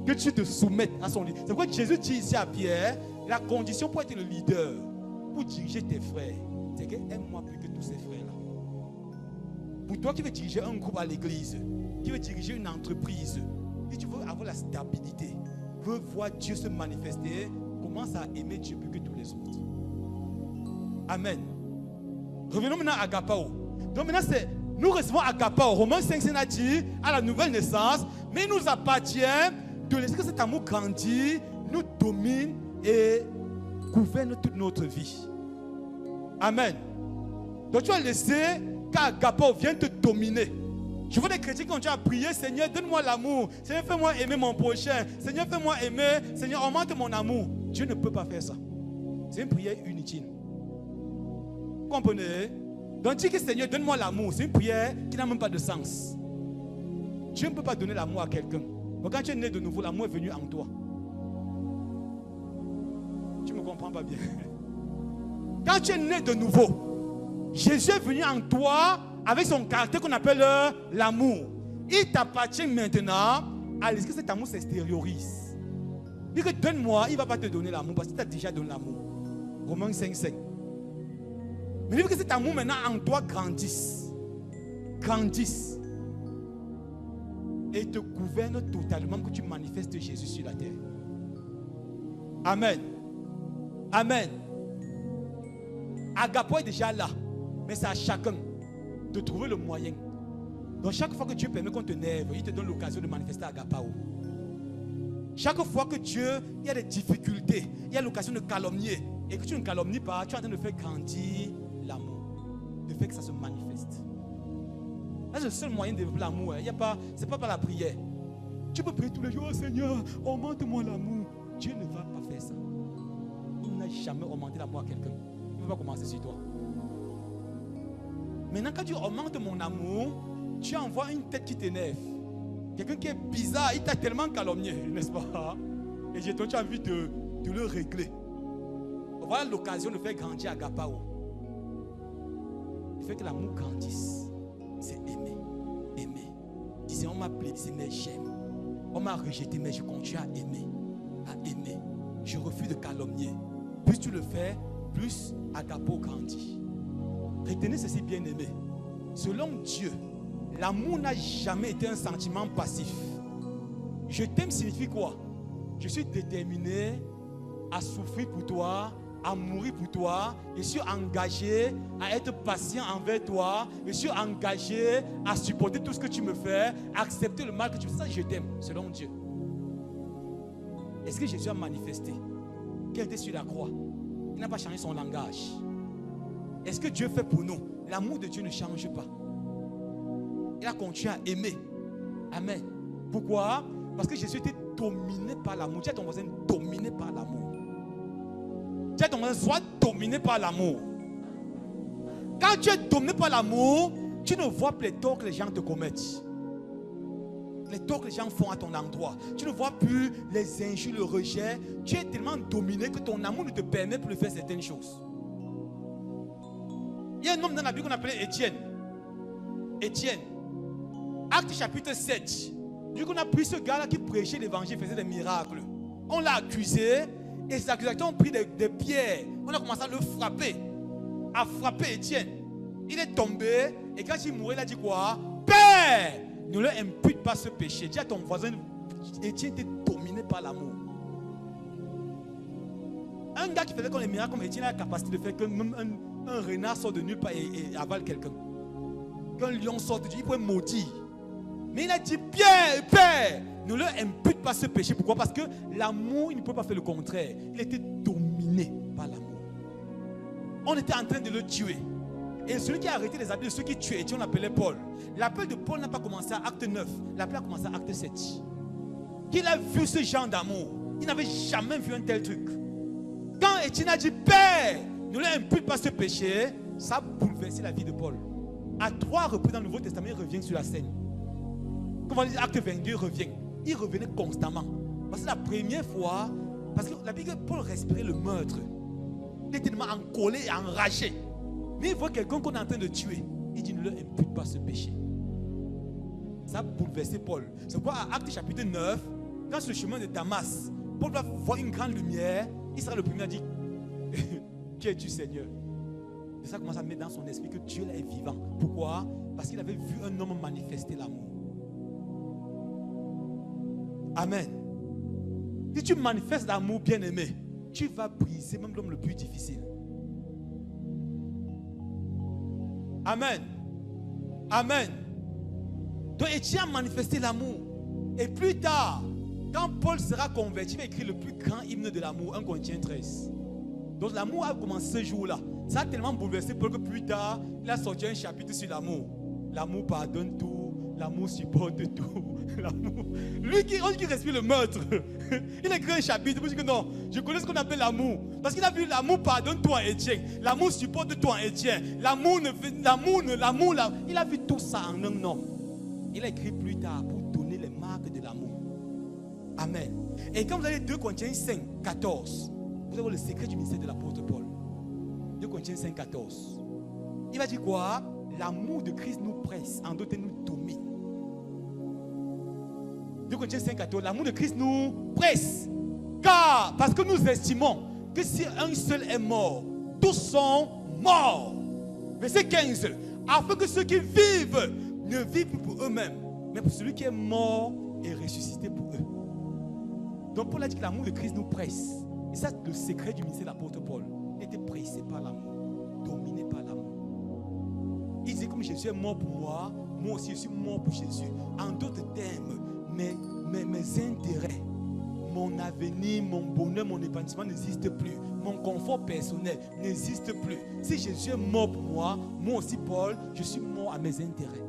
que tu te soumettes à son leader. C'est pourquoi Jésus dit ici à Pierre, la condition pour être le leader, pour diriger tes frères, c'est que aime-moi plus que tous ces frères-là. Pour toi qui veux diriger un groupe à l'église, qui veux diriger une entreprise, si tu veux avoir la stabilité, veux voir Dieu se manifester, commence à aimer Dieu plus que tous les autres. Amen. Revenons maintenant à Agapao. Donc maintenant nous recevons Agapao. Romains 5 a dit à la nouvelle naissance, mais il nous appartient de laisser que cet amour grandisse, nous domine et gouverne toute notre vie. Amen. Donc tu vas laisser qu'Agapao vienne te dominer. Je vois des chrétiens qui ont déjà prié, Seigneur, donne-moi l'amour. Seigneur, fais-moi aimer mon prochain. Seigneur, fais-moi aimer. Seigneur, augmente mon amour. Dieu ne peut pas faire ça. C'est une prière inutile. Vous comprenez? Donc dire que Seigneur, donne-moi l'amour, c'est une prière qui n'a même pas de sens. Dieu ne peut pas donner l'amour à quelqu'un. Donc quand tu es né de nouveau, l'amour est venu en toi. Tu ne me comprends pas bien. Quand tu es né de nouveau, Jésus est venu en toi avec son caractère qu'on appelle l'amour. Il t'appartient maintenant à laisser que cet amour s'extériorise. Dis que donne-moi, il ne va pas te donner l'amour parce qu'il t'a déjà donné l'amour. Romains 5. Mais il veut que cet amour maintenant en toi grandisse. Grandisse. Et te gouverne totalement, que tu manifestes Jésus sur la terre. Amen. Amen. Agapao est déjà là. Mais c'est à chacun de trouver le moyen. Donc chaque fois que Dieu permet qu'on te nerve, il te donne l'occasion de manifester Agapao. Chaque fois que Dieu, il y a des difficultés, il y a l'occasion de calomnier. Et que tu ne calomnies pas, tu es en train de faire grandir l'amour, de faire que ça se manifeste. C'est le seul moyen de développer l'amour. Ce n'est pas par la prière. Tu peux prier tous les jours, oh Seigneur, augmente-moi l'amour. Dieu ne va pas faire ça. Il n'a jamais augmenté l'amour à quelqu'un. Il ne va pas commencer sur toi. Maintenant, quand tu augmentes mon amour, tu envoies une tête qui t'énerve. Quelqu'un qui est bizarre, il t'a tellement calomnié, n'est-ce pas? Et toi, tu as envie de le régler. Voilà l'occasion de faire grandir Agapao. Il fait que l'amour grandisse. C'est aimer. Aimer. Disait, on m'a blessé, mais j'aime. On m'a rejeté, mais je continue à aimer. À aimer. Je refuse de calomnier. Plus tu le fais, plus Agapao grandit. Retenez ceci, bien aimé. Selon Dieu, l'amour n'a jamais été un sentiment passif. Je t'aime signifie quoi? Je suis déterminé à souffrir pour toi, à mourir pour toi. Je suis engagé à être patient envers toi. Je suis engagé à supporter tout ce que tu me fais, à accepter le mal que tu fais. Ça, je t'aime, selon Dieu. Est-ce que Jésus a manifesté qu'il était sur la croix? Il n'a pas changé son langage. Est-ce que Dieu fait pour nous? L'amour de Dieu ne change pas. Il a continué à aimer. Amen. Pourquoi? Parce que Jésus était dominé par l'amour. Dis à ton voisin, dominé par l'amour. Dis à ton voisin, sois dominé par l'amour. Quand tu es dominé par l'amour, tu ne vois plus les torts que les gens te commettent. les torts que les gens font à ton endroit. Tu ne vois plus les injures, le rejet. Tu es tellement dominé que ton amour ne te permet plus de faire certaines choses. Il y a un homme dans la Bible qu'on appelait Étienne. Étienne. Acte chapitre 7. Du coup, on a pris ce gars-là qui prêchait l'évangile, faisait des miracles. On l'a accusé et ses accusateurs ont pris des pierres. On a commencé à le frapper. À frapper Étienne. Il est tombé et quand il mourait, il a dit quoi? Père, ne leur impute pas ce péché. Dis à ton voisin, Étienne était dominé par l'amour. Un gars qui faisait comme les miracles comme Étienne a la capacité de faire que même un renard sort de nulle part et avale quelqu'un. Qu'un lion sort de Dieu, il pourrait maudire. Mais il a dit, Pierre, Père, ne leur impute pas ce péché. Pourquoi? Parce que l'amour, il ne peut pas faire le contraire. Il était dominé par l'amour. On était en train de le tuer. Et celui qui a arrêté les habits de ceux qui tuaient, on l'appelait Paul. L'appel de Paul n'a pas commencé à acte 9. L'appel a commencé à acte 7. Qu'il a vu ce genre d'amour. Il n'avait jamais vu un tel truc. Quand Étienne a dit, Père, ne leur impute pas ce péché, ça a bouleversé la vie de Paul. À 3 reprises dans le Nouveau Testament, il revient sur la scène. Comme on dit, acte 22, il revient. Il revenait constamment. Parce que la première fois, parce que la Bible, Paul respirait le meurtre. Il était tellement en colère et enragé. Mais il voit quelqu'un qu'on est en train de tuer. Il dit, ne leur impute pas ce péché. Ça a bouleversé Paul. C'est pourquoi à Acte chapitre 9, quand sur le chemin de Damas, Paul va voir une grande lumière, il sera le premier à dire, qui es-tu Seigneur? Et ça commence à mettre dans son esprit que Dieu là est vivant. Pourquoi? Parce qu'il avait vu un homme manifester l'amour. Amen. Si tu manifestes l'amour, bien-aimé, tu vas briser même l'homme le plus difficile. Amen. Amen. Donc Étienne a manifesté l'amour. Et plus tard, quand Paul sera converti, il va écrire le plus grand hymne de l'amour, 1 Corinthiens 13. Donc l'amour a commencé ce jour-là. Ça a tellement bouleversé Paul que plus tard, il a sorti un chapitre sur l'amour. L'amour pardonne tout, l'amour supporte tout. L'amour. Lui qui respire le meurtre, il a écrit un chapitre pour dire que non, je connais ce qu'on appelle l'amour. Parce qu'il a vu l'amour pardonne toi Étienne, l'amour supporte toi Étienne, l'amour, il a vu tout ça en un homme. Il a écrit plus tard pour donner les marques de l'amour. Amen. Et quand vous allez 2 Corinthiens 5, 14, vous avez le secret du ministère de l'apôtre Paul. 2 Corinthiens 5, 14. Il va dire quoi? L'amour de Christ nous presse, en d'autres nous domine. 2 Corinthiens 5, 14. L'amour de Christ nous presse. Car, parce que nous estimons que si un seul est mort, tous sont morts. Verset 15. Afin que ceux qui vivent ne vivent plus pour eux-mêmes, mais pour celui qui est mort et ressuscité pour eux. Donc Paul a dit que l'amour de Christ nous presse. Et ça, c'est le secret du ministère de l'apôtre Paul. Il était pressé par l'amour, dominé par l'amour. Il disait comme Jésus est mort pour moi, moi aussi je suis mort pour Jésus. En d'autres termes, mes intérêts, mon avenir, mon bonheur, mon épanouissement n'existent plus. Mon confort personnel n'existe plus. Si Jésus est mort pour moi, moi aussi Paul, je suis mort à mes intérêts.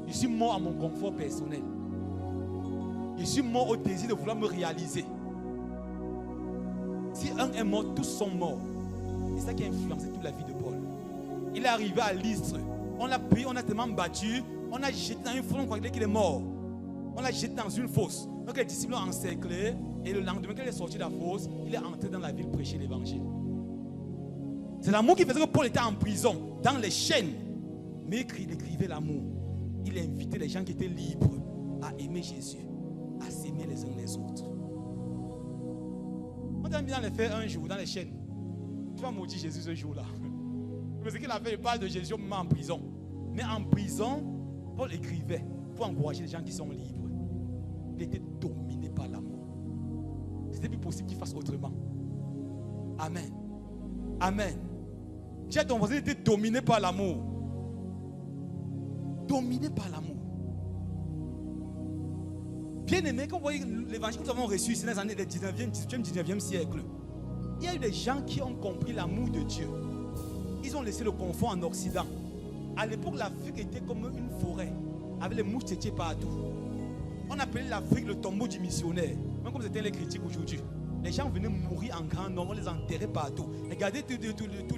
Je suis mort à mon confort personnel. Je suis mort au désir de vouloir me réaliser. Si un est mort, tous sont morts. C'est ça qui a influencé toute la vie de Paul. Il est arrivé à Lystre. On l'a pris, on a tellement battu, on a jeté dans une fosse, on croyait qu'il est mort. On l'a jeté dans une fosse. Donc les disciples l'ont encerclé. Et le lendemain, quand il est sorti de la fosse, il est entré dans la ville prêcher l'évangile. C'est l'amour qui faisait que Paul était en prison, dans les chaînes. Mais il écrivait l'amour. Il invitait les gens qui étaient libres à aimer Jésus, à s'aimer les uns les autres. On t'a mis dans les faits un jour, dans les chaînes. Tu vas maudire Jésus ce jour-là. Mais ce qu'il a fait, il parle de Jésus même en prison. Mais en prison, Paul écrivait pour encourager les gens qui sont libres. Il était dominé par l'amour. C'était plus possible qu'il fasse autrement. Amen. Amen. J'ai ton voisin était dominé par l'amour. Dominé par l'amour. Bien aimé, quand vous voyez l'évangile que nous avons reçu ici dans les années du 19e, 18e, 19e siècle, il y a eu des gens qui ont compris l'amour de Dieu. Ils ont laissé le confort en Occident. À l'époque, l'Afrique était comme une forêt, avec les mouches têtiers partout. On appelait l'Afrique le tombeau du missionnaire. Même comme c'était les critiques aujourd'hui. Les gens venaient mourir en grand nombre, on les enterrait partout. Regardez toutes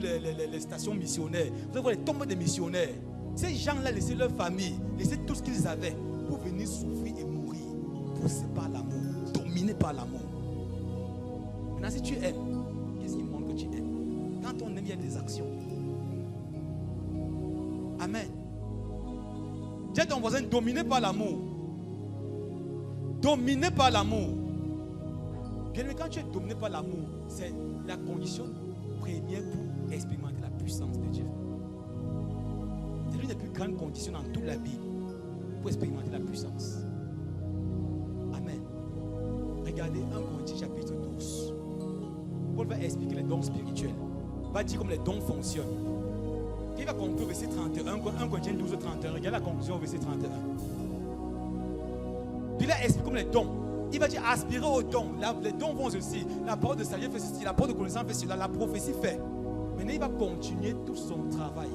les stations missionnaires. Vous allez voir les tombes des missionnaires. Ces gens-là laissaient leur famille, laissaient tout ce qu'ils avaient pour venir souffrir et mourir, poussé par l'amour, dominé par l'amour. Maintenant, si tu aimes, qu'est-ce qui montre que tu aimes? Quand on aime, il y a des actions. Amen. Dis à ton voisin, dominé par l'amour. Dominé par l'amour. Bien aimé, quand tu es dominé par l'amour, c'est la condition première pour expérimenter la puissance de Dieu. C'est l'une des plus grandes conditions dans toute la Bible pour expérimenter la puissance. Amen. Regardez 1 Corinthiens chapitre 12. Paul va expliquer les dons spirituels. Il va dire comment les dons fonctionnent. Il va conclure au verset 31. 1 Corinthiens 12, 31. Regardez la conclusion au verset 31. Puis il a expliqué comme les dons. Il va dire aspirer aux dons. Les dons vont ceci. La parole de sagesse fait ceci. La parole de connaissance fait cela. La prophétie fait. Maintenant, il va continuer tout son travail.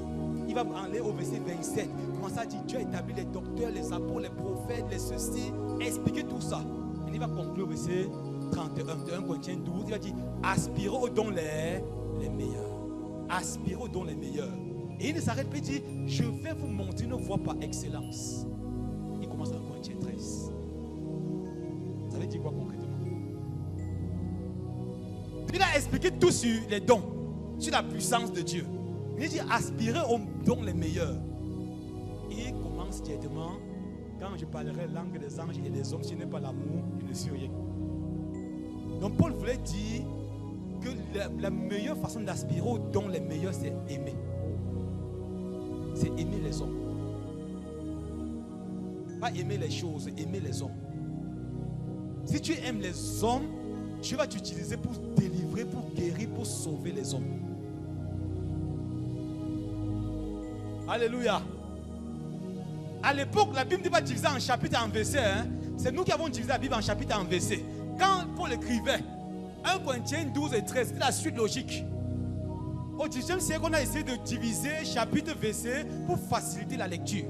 Il va aller au verset 27. Comment ça dit? Dieu a établi les docteurs, les apôtres, les prophètes, les ceci. Expliquer tout ça. Et il va conclure au verset 31 de 1 Corinthiens 12. Il va dire aspirer aux dons les meilleurs. Aspirer aux dons les meilleurs. Et il ne s'arrête pas, il dit je vais vous montrer une voie par excellence. Il commence à 1 Corinthiens 13. Ça veut dire quoi concrètement? Il a expliqué tout sur les dons, sur la puissance de Dieu. Il dit aspirer aux dons les meilleurs. Et il commence directement. Quand je parlerai langue des anges et des hommes, si je n'ai pas l'amour, je ne suis rien. Donc Paul voulait dire que la meilleure façon d'aspirer aux dons les meilleurs, c'est aimer. C'est aimer les hommes. Pas aimer les choses, aimer les hommes. Si tu aimes les hommes, Dieu va t'utiliser pour délivrer, pour guérir, pour sauver les hommes. Alléluia. À l'époque, la Bible n'est pas divisée en chapitres et en versets. C'est nous qui avons divisé la Bible en chapitres et en versets. Quand Paul écrivait 1 Corinthiens 12 et 13, c'était la suite logique. Au 10e siècle, on a essayé de diviser chapitre et versets pour faciliter la lecture.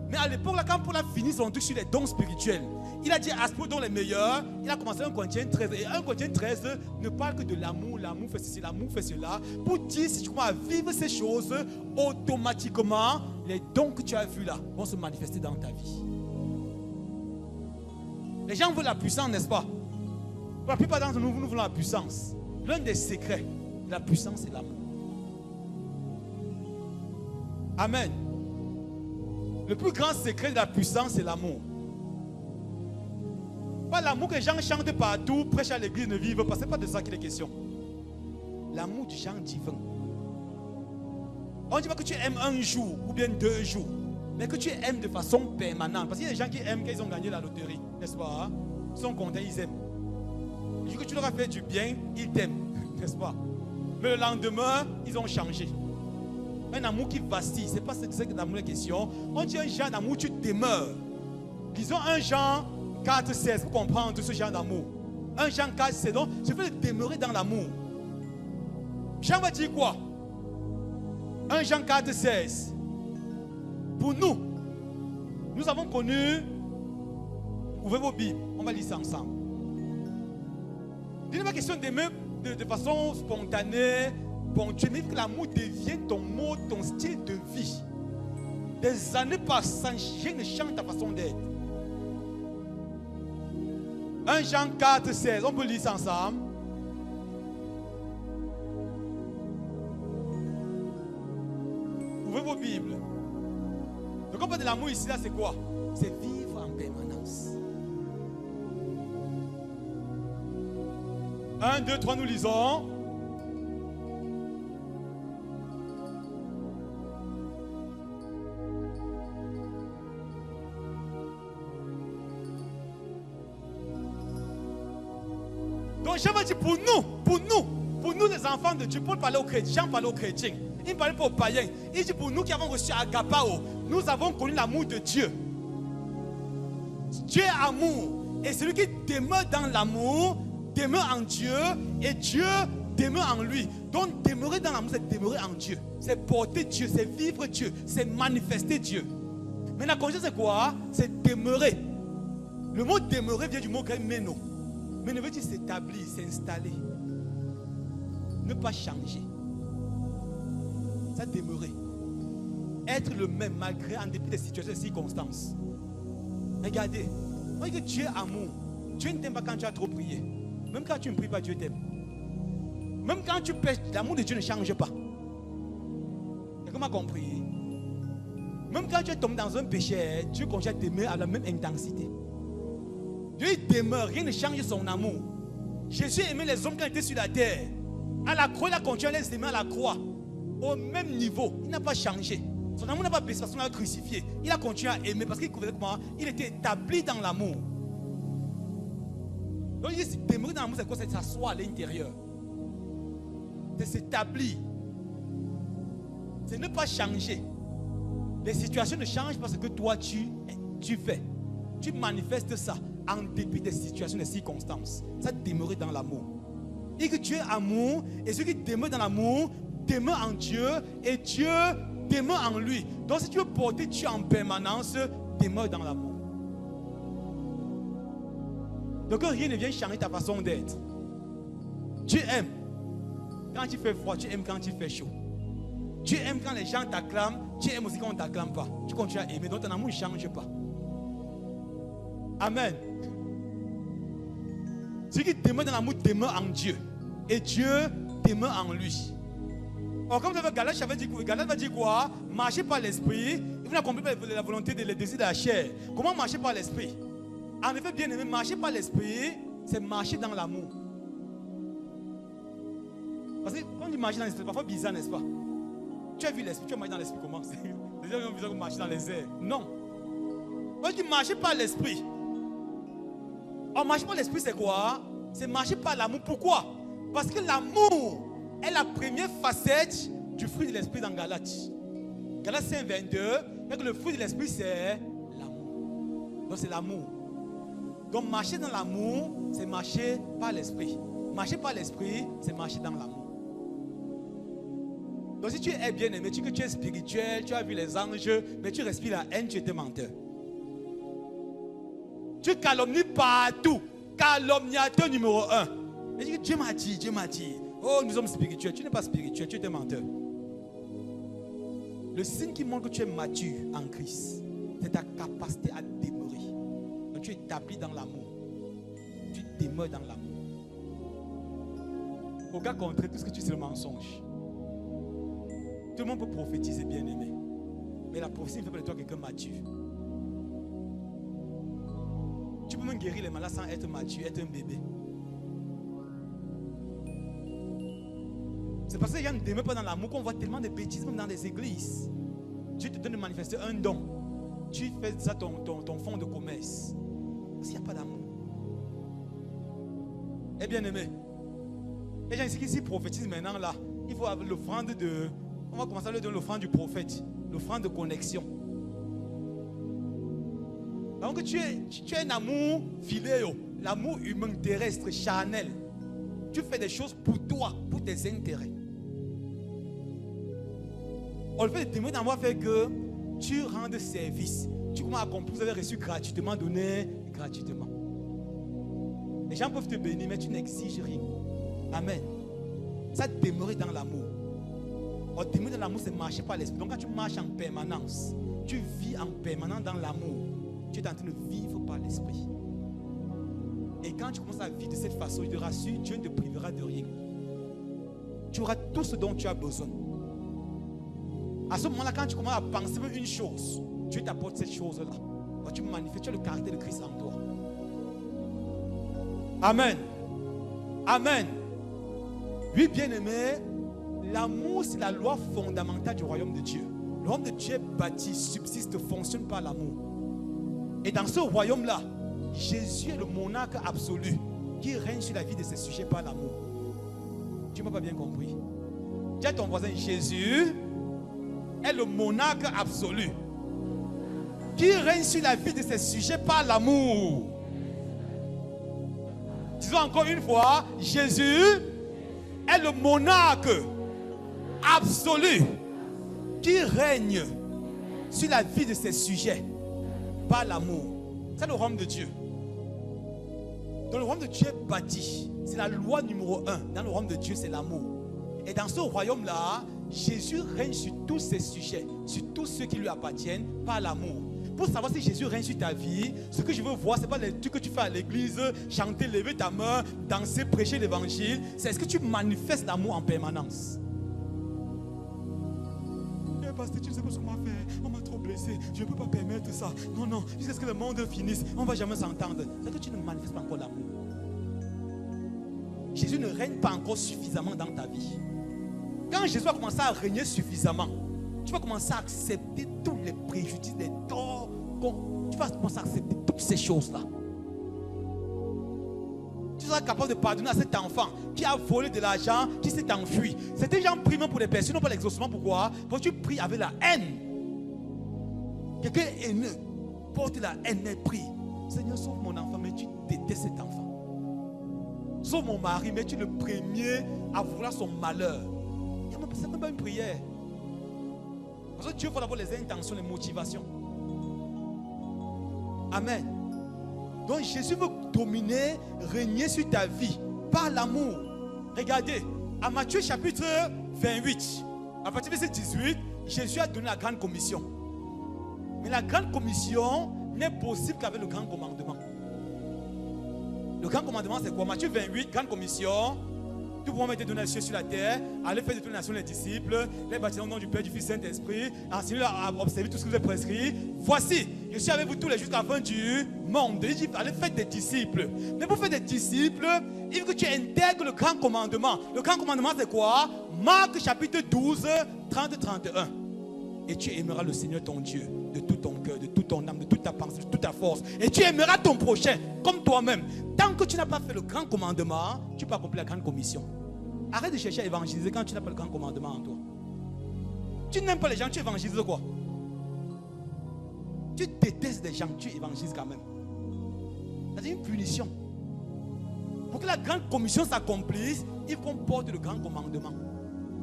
Mais à l'époque, quand Paul a fini son truc sur les dons spirituels, il a dit aspire dons les meilleurs. Il a commencé 1 Corinthiens 13. Et 1 Corinthiens 13 ne parle que de l'amour. L'amour fait ceci, l'amour fait cela. Pour dire, si tu commences à vivre ces choses, automatiquement, les dons que tu as vus là vont se manifester dans ta vie. Les gens veulent la puissance, n'est-ce pas? Pour la plupart d'entre nous, nous voulons la puissance. L'un des secrets de la puissance, c'est l'amour. Amen. Le plus grand secret de la puissance, c'est l'amour. Pas l'amour que les gens chantent partout, prêchent à l'église, ne vivent pas. Ce n'est pas de ça qu'il est question. L'amour du genre divin. On ne dit pas que tu aimes un jour ou bien 2 jours, mais que tu aimes de façon permanente. Parce qu'il y a des gens qui aiment quand ils ont gagné la loterie, n'est-ce pas? Ils sont contents, ils aiment. Du coup, que tu leur as fait du bien, ils t'aiment, n'est-ce pas? Mais le lendemain, ils ont changé. Un amour qui vacille, ce n'est pas ce que c'est que l'amour est question. On dit un genre d'amour, tu demeures. Disons un genre 4-16 pour comprendre ce genre d'amour. Un genre 4-16, donc je veux demeurer dans l'amour. Jean va dire quoi? Un Jean 4-16. Pour nous, nous avons connu. Ouvrez vos Bibles, on va lire ça ensemble. Il n'est pas question d'aimer de façon spontanée, ponctuelle, mais que l'amour devienne ton mode, ton style de vie. Des années passent, ça ne change ta façon d'être. 1 Jean 4-16, on peut lire ça ensemble. Ouvrez vos Bibles. Donc on parle de l'amour ici, là, c'est quoi? C'est vivre en permanence. 1, 2, 3, nous lisons. Donc Jean va dire pour nous les enfants de Dieu, Paul parlait aux chrétiens, Jean parlait aux chrétiens. Il ne parlait pas aux païens. Il dit pour nous qui avons reçu Agapao, nous avons connu l'amour de Dieu. Dieu est amour. Et celui qui demeure dans l'amour, demeure en Dieu, et Dieu demeure en lui. Donc demeurer dans l'amour, c'est demeurer en Dieu. C'est porter Dieu, c'est vivre Dieu, c'est manifester Dieu. Mais la condition c'est quoi? C'est demeurer. Le mot demeurer vient du mot grec meno. Meno veut dire s'établir, s'installer. Ne pas changer. Ça demeurer. Être le même malgré, en dépit des situations et des circonstances. Regardez, voyez que Dieu est amour. Dieu ne t'aime pas quand tu as trop prié. Même quand tu ne pries pas, Dieu t'aime. Même quand tu pêches, l'amour de Dieu ne change pas. Et comment compris? Même quand tu es tombé dans un péché, Dieu continue à t'aimer à la même intensité. Dieu il demeure, rien ne change son amour. Jésus aimait les hommes quand il était sur la terre. À la croix, il a continué à les aimer à la croix. Au même niveau, il n'a pas changé. Son amour n'a pas baissé parce qu'on l'a crucifié. Il a continué à aimer parce qu'il était établi dans l'amour. Donc il dit, demeurer dans l'amour, c'est quoi? C'est s'asseoir à l'intérieur. C'est s'établir. C'est ne pas changer. Les situations ne changent pas ce que toi tu fais. Tu manifestes ça en dépit des situations, des circonstances. Ça demeurer dans l'amour. Et que Dieu est amour, et ceux qui demeurent dans l'amour demeurent en Dieu, et Dieu demeure en lui. Donc si tu veux porter Dieu en permanence, demeure dans l'amour. Donc rien ne vient changer ta façon d'être. Tu aimes quand il fait froid, tu aimes quand il fait chaud. Tu aimes quand les gens t'acclament, tu aimes aussi quand on ne t'acclame pas. Tu continues à aimer, donc ton amour ne change pas. Amen. Celui qui demeure dans l'amour demeure en Dieu. Et Dieu demeure en lui. Or, comme Galate va dire quoi? Marcher par l'esprit. Il faut accomplir la volonté de les désirs de la chair. Comment marcher par l'esprit? En effet, bien aimé, marcher par l'esprit, c'est marcher dans l'amour. Parce que quand on dit marcher dans l'esprit, c'est parfois bizarre, n'est-ce pas? Tu as vu l'esprit, tu as marché dans l'esprit comment? Les gens ont besoin de marcher dans les airs. Non. Quand on dit marcher par l'esprit, marcher par l'esprit, c'est quoi? C'est marcher par l'amour. Pourquoi? Parce que l'amour est la première facette du fruit de l'esprit dans Galates. Galates 5, 22, et que le fruit de l'esprit, c'est l'amour. Donc c'est l'amour. Donc marcher dans l'amour, c'est marcher par l'esprit. Marcher par l'esprit, c'est marcher dans l'amour. Donc si tu es bien aimé, que tu es spirituel, tu as vu les anges, mais tu respires la haine, tu es menteur. Tu calomnies partout. Calomniateur numéro 1. Mais dis que Dieu m'a dit. Oh, nous sommes spirituels. Tu n'es pas spirituel, tu es menteur. Le signe qui montre que tu es mature en Christ, c'est ta capacité à demeurer. Donc tu es établi dans l'amour. Tu demeures dans l'amour. Au cas contraire, tout ce que tu sais, c'est le mensonge. Tout le monde peut prophétiser, bien aimé. Mais la prophétie ne fait pas de toi quelqu'un mature. Tu peux même guérir les malades sans être mature, être un bébé. C'est parce que les gens ne demeurent pas dans l'amour qu'on voit tellement de bêtises même dans les églises. Dieu te donne de manifester un don. Tu fais ça ton fonds de commerce. Parce qu'il n'y a pas d'amour. Eh bien aimé, les gens ici qui prophétisent maintenant là, il faut avoir l'offrande de... On va commencer à leur donner l'offrande du prophète. L'offrande de connexion. Donc tu as un amour filéo, l'amour humain, terrestre, charnel. Tu fais des choses pour toi, pour tes intérêts. Le fait de témoigner d'amour fait que tu rendes service. Tu commences à comprendre, vous avez reçu gratuitement, donné gratuitement. Les gens peuvent te bénir, mais tu n'exiges rien. Amen. Ça demeurer dans l'amour. Demeurer dans l'amour, c'est marcher par l'esprit. Donc quand tu marches en permanence, tu vis en permanence dans l'amour. Tu es en train de vivre par l'esprit. Et quand tu commences à vivre de cette façon, je te rassure, Dieu ne te privera de rien. Tu auras tout ce dont tu as besoin. À ce moment-là, quand tu commences à penser une chose, Dieu t'apporte cette chose-là. Tu manifestes, tu as le caractère de Christ en toi. Amen. Amen. Oui, bien-aimé, l'amour, c'est la loi fondamentale du royaume de Dieu. Le royaume de Dieu est bâti, subsiste, fonctionne par l'amour. Et dans ce royaume-là, Jésus est le monarque absolu qui règne sur la vie de ses sujets par l'amour. Tu ne m'as pas bien compris. Dis à ton voisin, Jésus est le monarque absolu qui règne sur la vie de ses sujets par l'amour. Disons encore une fois, Jésus est le monarque absolu qui règne sur la vie de ses sujets par l'amour. C'est le royaume de Dieu. Dans le royaume de Dieu est bâti. C'est la loi numéro 1. Dans le royaume de Dieu, c'est l'amour. Et dans ce royaume-là, Jésus règne sur tous ses sujets, sur tous ceux qui lui appartiennent par l'amour. pour savoir si Jésus règne sur ta vie, ce que je veux voir, ce n'est pas les trucs que tu fais à l'église, chanter, lever ta main, danser, prêcher l'évangile. C'est est-ce que tu manifestes l'amour en permanence. Pasteur, tu ne sais pas ce qu'on m'a fait. On m'a trop blessé. Je ne peux pas permettre ça. Non, non. Jusqu'à ce que le monde finisse, on ne va jamais s'entendre. C'est que tu ne manifestes pas encore l'amour. Jésus ne règne pas encore suffisamment dans ta vie. Quand Jésus va commencer à régner suffisamment, tu vas commencer à accepter tous les préjudices, les torts. Tu vas commencer à accepter toutes ces choses-là. Tu seras capable de pardonner à cet enfant qui a volé de l'argent, qui s'est enfui. C'était gens prient même pour les personnes, non pas l'exaucement. Pourquoi? Parce que tu pries avec la haine. Quelqu'un est haineux, porte la haine, mais prie. Seigneur, sauve mon enfant, mais tu détestes cet enfant. Sauve mon mari, mais tu es le premier à vouloir son malheur. C'est même pas une prière. Parce que Dieu faut d'abord les intentions, les motivations. Amen. Donc Jésus veut dominer, régner sur ta vie par l'amour. Regardez, à Matthieu chapitre 28, à partir du verset 18, Jésus a donné la grande commission. Mais la grande commission n'est possible qu'avec le grand commandement. Le grand commandement c'est quoi? Matthieu 28, grande commission. Tout pour mettre donner les cieux sur la terre, aller faire de toutes les nations les disciples, les baptiser au nom du Père, du Fils, Saint-Esprit, enseigner à observer tout ce que vous avez prescrit. Voici, je suis avec vous tous les jours jusqu'à la fin du monde. Il dit, allez faire des disciples. Mais pour faire des disciples, il faut que tu intègres le grand commandement. Le grand commandement c'est quoi? Marc chapitre 12, 30-31. Et tu aimeras le Seigneur ton Dieu de tout ton cœur, de toute ton âme, de toute ta pensée, de toute ta force. Et tu aimeras ton prochain comme toi-même. Tant que tu n'as pas fait le grand commandement, tu peux accomplir la grande commission. Arrête de chercher à évangéliser quand tu n'as pas le grand commandement en toi. Tu n'aimes pas les gens, tu évangélises quoi? Tu détestes les gens, tu évangélises quand même. C'est une punition. Pour que la grande commission s'accomplisse, il faut qu'on porte le grand commandement.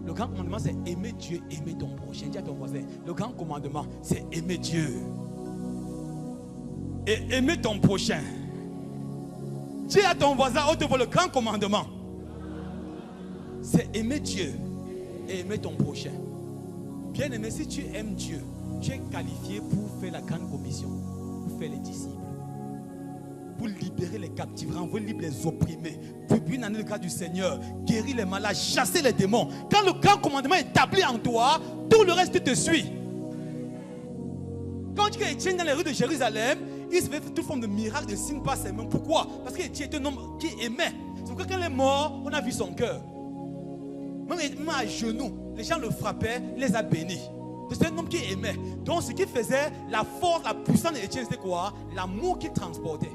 Le grand commandement, c'est aimer Dieu, aimer ton prochain. Dis à ton voisin, le grand commandement, c'est aimer Dieu. Et aimer ton prochain. Dis à ton voisin, autour le grand commandement, c'est aimer Dieu et aimer ton prochain. Bien aimé, si tu aimes Dieu, tu es qualifié pour faire la grande commission, pour faire les disciples, pour libérer les captifs, renvoyer libre les opprimés, publier une année le cas du Seigneur, guérir les malades, chasser les démons. Quand le grand commandement est établi en toi, tout le reste te suit. Quand tu es Étienne dans les rues de Jérusalem, il se fait toute forme de miracle, de signes par ses mains. Pourquoi? Parce qu'Étienne était un homme qui aimait. C'est pourquoi quand il est mort, on a vu son cœur. Même à genoux, les gens le frappaient, il les a bénis. C'est un homme qui aimait. Donc ce qui faisait la force, la puissance d'Étienne, c'était quoi? L'amour qu'il transportait.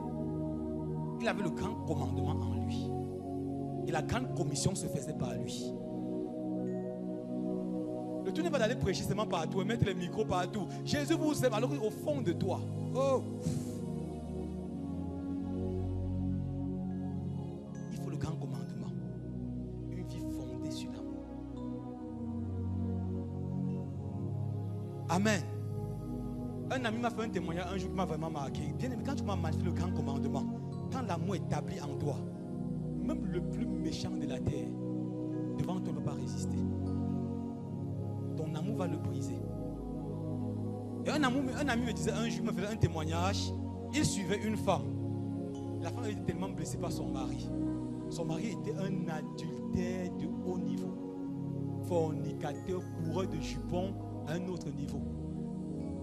Il avait le grand commandement en lui. Et la grande commission se faisait par lui. Le tout n'est pas d'aller prêcher seulement partout et mettre les micros partout. Jésus vous aime alors au fond de toi. Oh. Il faut le grand commandement. Une vie fondée sur l'amour. Amen. Un ami m'a fait un témoignage un jour qui m'a vraiment marqué. Bien aimé, quand tu m'as manifesté le grand commandement, quand l'amour est établi en toi, même le plus méchant de la terre, devant toi ne va pas résister. Ton amour va le briser. Et un ami me disait un jour, il me faisait un témoignage, il suivait une femme. La femme était tellement blessée par son mari. Son mari était un adultère de haut niveau. Fornicateur, coureur de jupons à un autre niveau.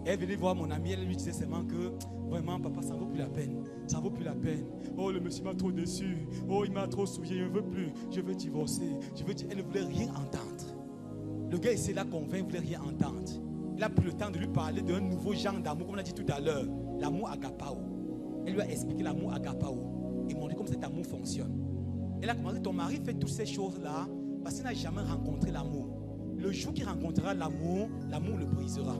Elle venait voir mon ami, elle lui disait seulement que vraiment papa ça ne vaut plus la peine. Ça ne vaut plus la peine. Oh le monsieur m'a trop déçu. Oh il m'a trop souillé, je ne veux plus. Je veux divorcer. Elle ne voulait rien entendre. Le gars essayait de la convaincre, il ne voulait rien entendre. Il a pris le temps de lui parler d'un nouveau genre d'amour, comme on a dit tout à l'heure. L'amour agapao. Elle lui a expliqué l'amour agapao. Et montré comment cet amour fonctionne. Elle a commencé, ton mari fait toutes ces choses-là parce qu'il n'a jamais rencontré l'amour. Le jour qu'il rencontrera l'amour, l'amour le brisera.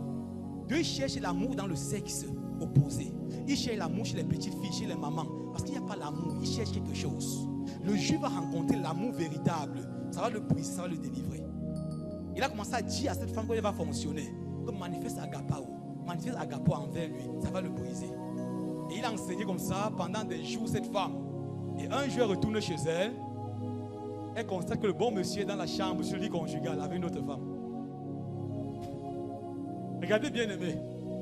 Dieu cherche l'amour dans le sexe opposé. Il cherche l'amour chez les petites filles, chez les mamans. Parce qu'il n'y a pas l'amour, il cherche quelque chose. Le juif va rencontrer l'amour véritable. Ça va le briser, ça va le délivrer. Il a commencé à dire à cette femme qu'elle va fonctionner. Que manifeste agapao. Manifeste agapao envers lui. Ça va le briser. Et il a enseigné comme ça pendant des jours cette femme. Et un jour elle retourne chez elle. Elle constate que le bon monsieur est dans la chambre sur le lit conjugal avec une autre femme. Regardez bien aimé.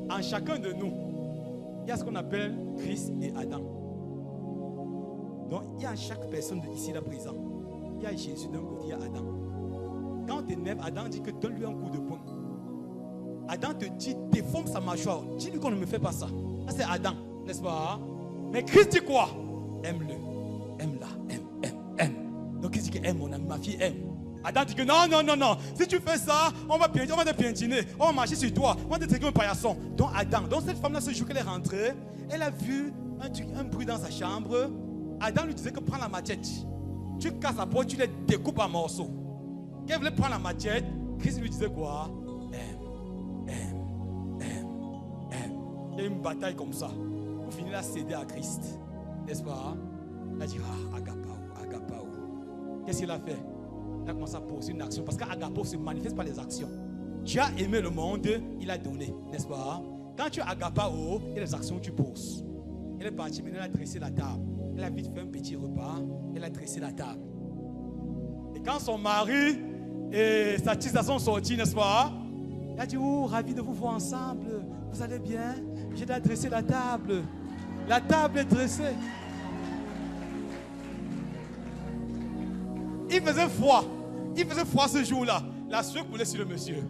En chacun de nous, il y a ce qu'on appelle Christ et Adam. Donc, il y a chaque personne ici là présent. Il y a Jésus d'un côté, il y a Adam. Quand on t'énerve, Adam dit que donne-lui un coup de poing. Adam te dit, déforme sa mâchoire. Dis-lui qu'on ne me fait pas ça. Ça, c'est Adam, n'est-ce pas? Mais Christ dit quoi? Aime-le. Aime-la. Aime. Donc, Christ dit que aime mon ami, ma fille aime. Adam dit que non. Si tu fais ça, on va te piétiner. On va marcher sur toi. On va te traiter un paillasson. Donc, Adam. Donc, cette femme-là, ce jour qu'elle est rentrée, elle a vu un bruit dans sa chambre. Adam lui disait que prends la machette. Tu casses la porte, tu les découpes en morceaux. Quand elle voulait prendre la machette, Christ lui disait quoi? Aime. Il y a une bataille comme ça. Pour finir, à céder à Christ. N'est-ce pas? Elle a dit, agapao. Qu'est-ce qu'il a fait? Il a commencé à poser une action. Parce qu'agapao se manifeste par les actions. Tu as aimé le monde, il a donné. N'est-ce pas? Quand tu as agapao, il y a des actions que tu poses. Elle est partie, maintenant elle a dressé la table. Elle a vite fait un petit repas. Elle a dressé la table. Et quand son mari et sa petite sont sortis, n'est-ce pas? Elle a dit, oh, ravi de vous voir ensemble. Vous allez bien? J'ai déjà dressé la table. La table est dressée. Il faisait froid. Il faisait froid ce jour-là. La sueur coulait sur le monsieur.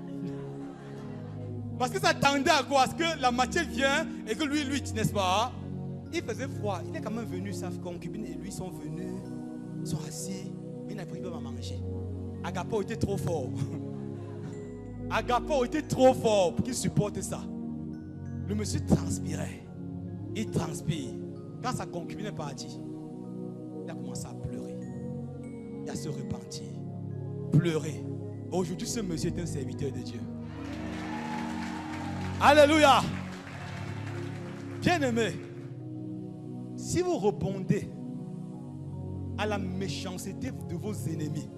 Parce que ça tendait à quoi? À ce que la matière vient et que lui, n'est-ce pas? Il faisait froid. Il est quand même venu, sa concubine et lui sont venus, sont assis. Il n'a pas pu manger. Agapao était trop fort. Agapao était trop fort pour qu'il supporte ça. Le monsieur transpirait. Il transpire. Quand sa concubine est partie, il a commencé à pleurer. Il a se repentir. Pleurer. Aujourd'hui, ce monsieur est un serviteur de Dieu. Alléluia. Bien-aimé, si vous répondez à la méchanceté de vos ennemis,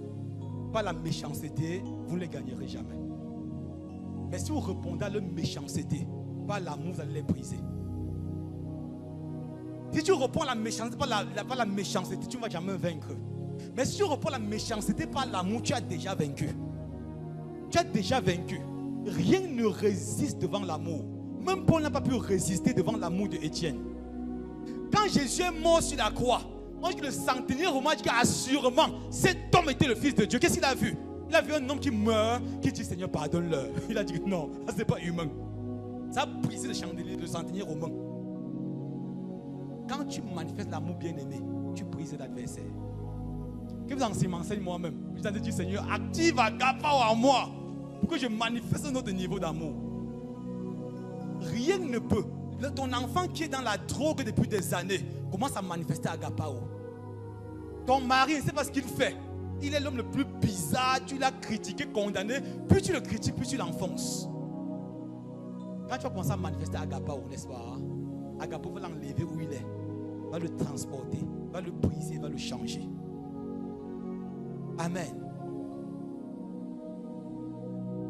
pas la méchanceté, vous ne les gagnerez jamais. Mais si vous répondez à leur méchanceté, pas l'amour, vous allez les briser. Si tu réponds à la méchanceté, pas la méchanceté, tu ne vas jamais vaincre. Mais si tu réponds à la méchanceté, pas l'amour, tu as déjà vaincu. Tu as déjà vaincu. Rien ne résiste devant l'amour. Même Paul n'a pas pu résister devant l'amour de Étienne. Quand Jésus est mort sur la croix, on dit que le centenier romain dit qu'assurément, cet homme était le Fils de Dieu. Qu'est-ce qu'il a vu? Il a vu un homme qui meurt, qui dit Seigneur, pardonne-leur. Il a dit non, ça c'est pas humain. Ça a brisé le chandelier de centenier romain. Quand tu manifestes l'amour bien-aimé, tu brises l'adversaire. Que vous enseignez moi-même. Je t'ai dit Seigneur, active agapao en moi pour que je manifeste un autre niveau d'amour. Rien ne peut. Ton enfant qui est dans la drogue depuis des années commence à manifester agapao. Ton mari ne sait pas ce qu'il fait. Il est l'homme le plus bizarre. Tu l'as critiqué, condamné. Plus tu le critiques, plus tu l'enfonces. Quand tu vas commencer à manifester agapao, n'est-ce pas? Agapao va l'enlever où il est. Va le transporter. Va le briser. Va le changer. Amen.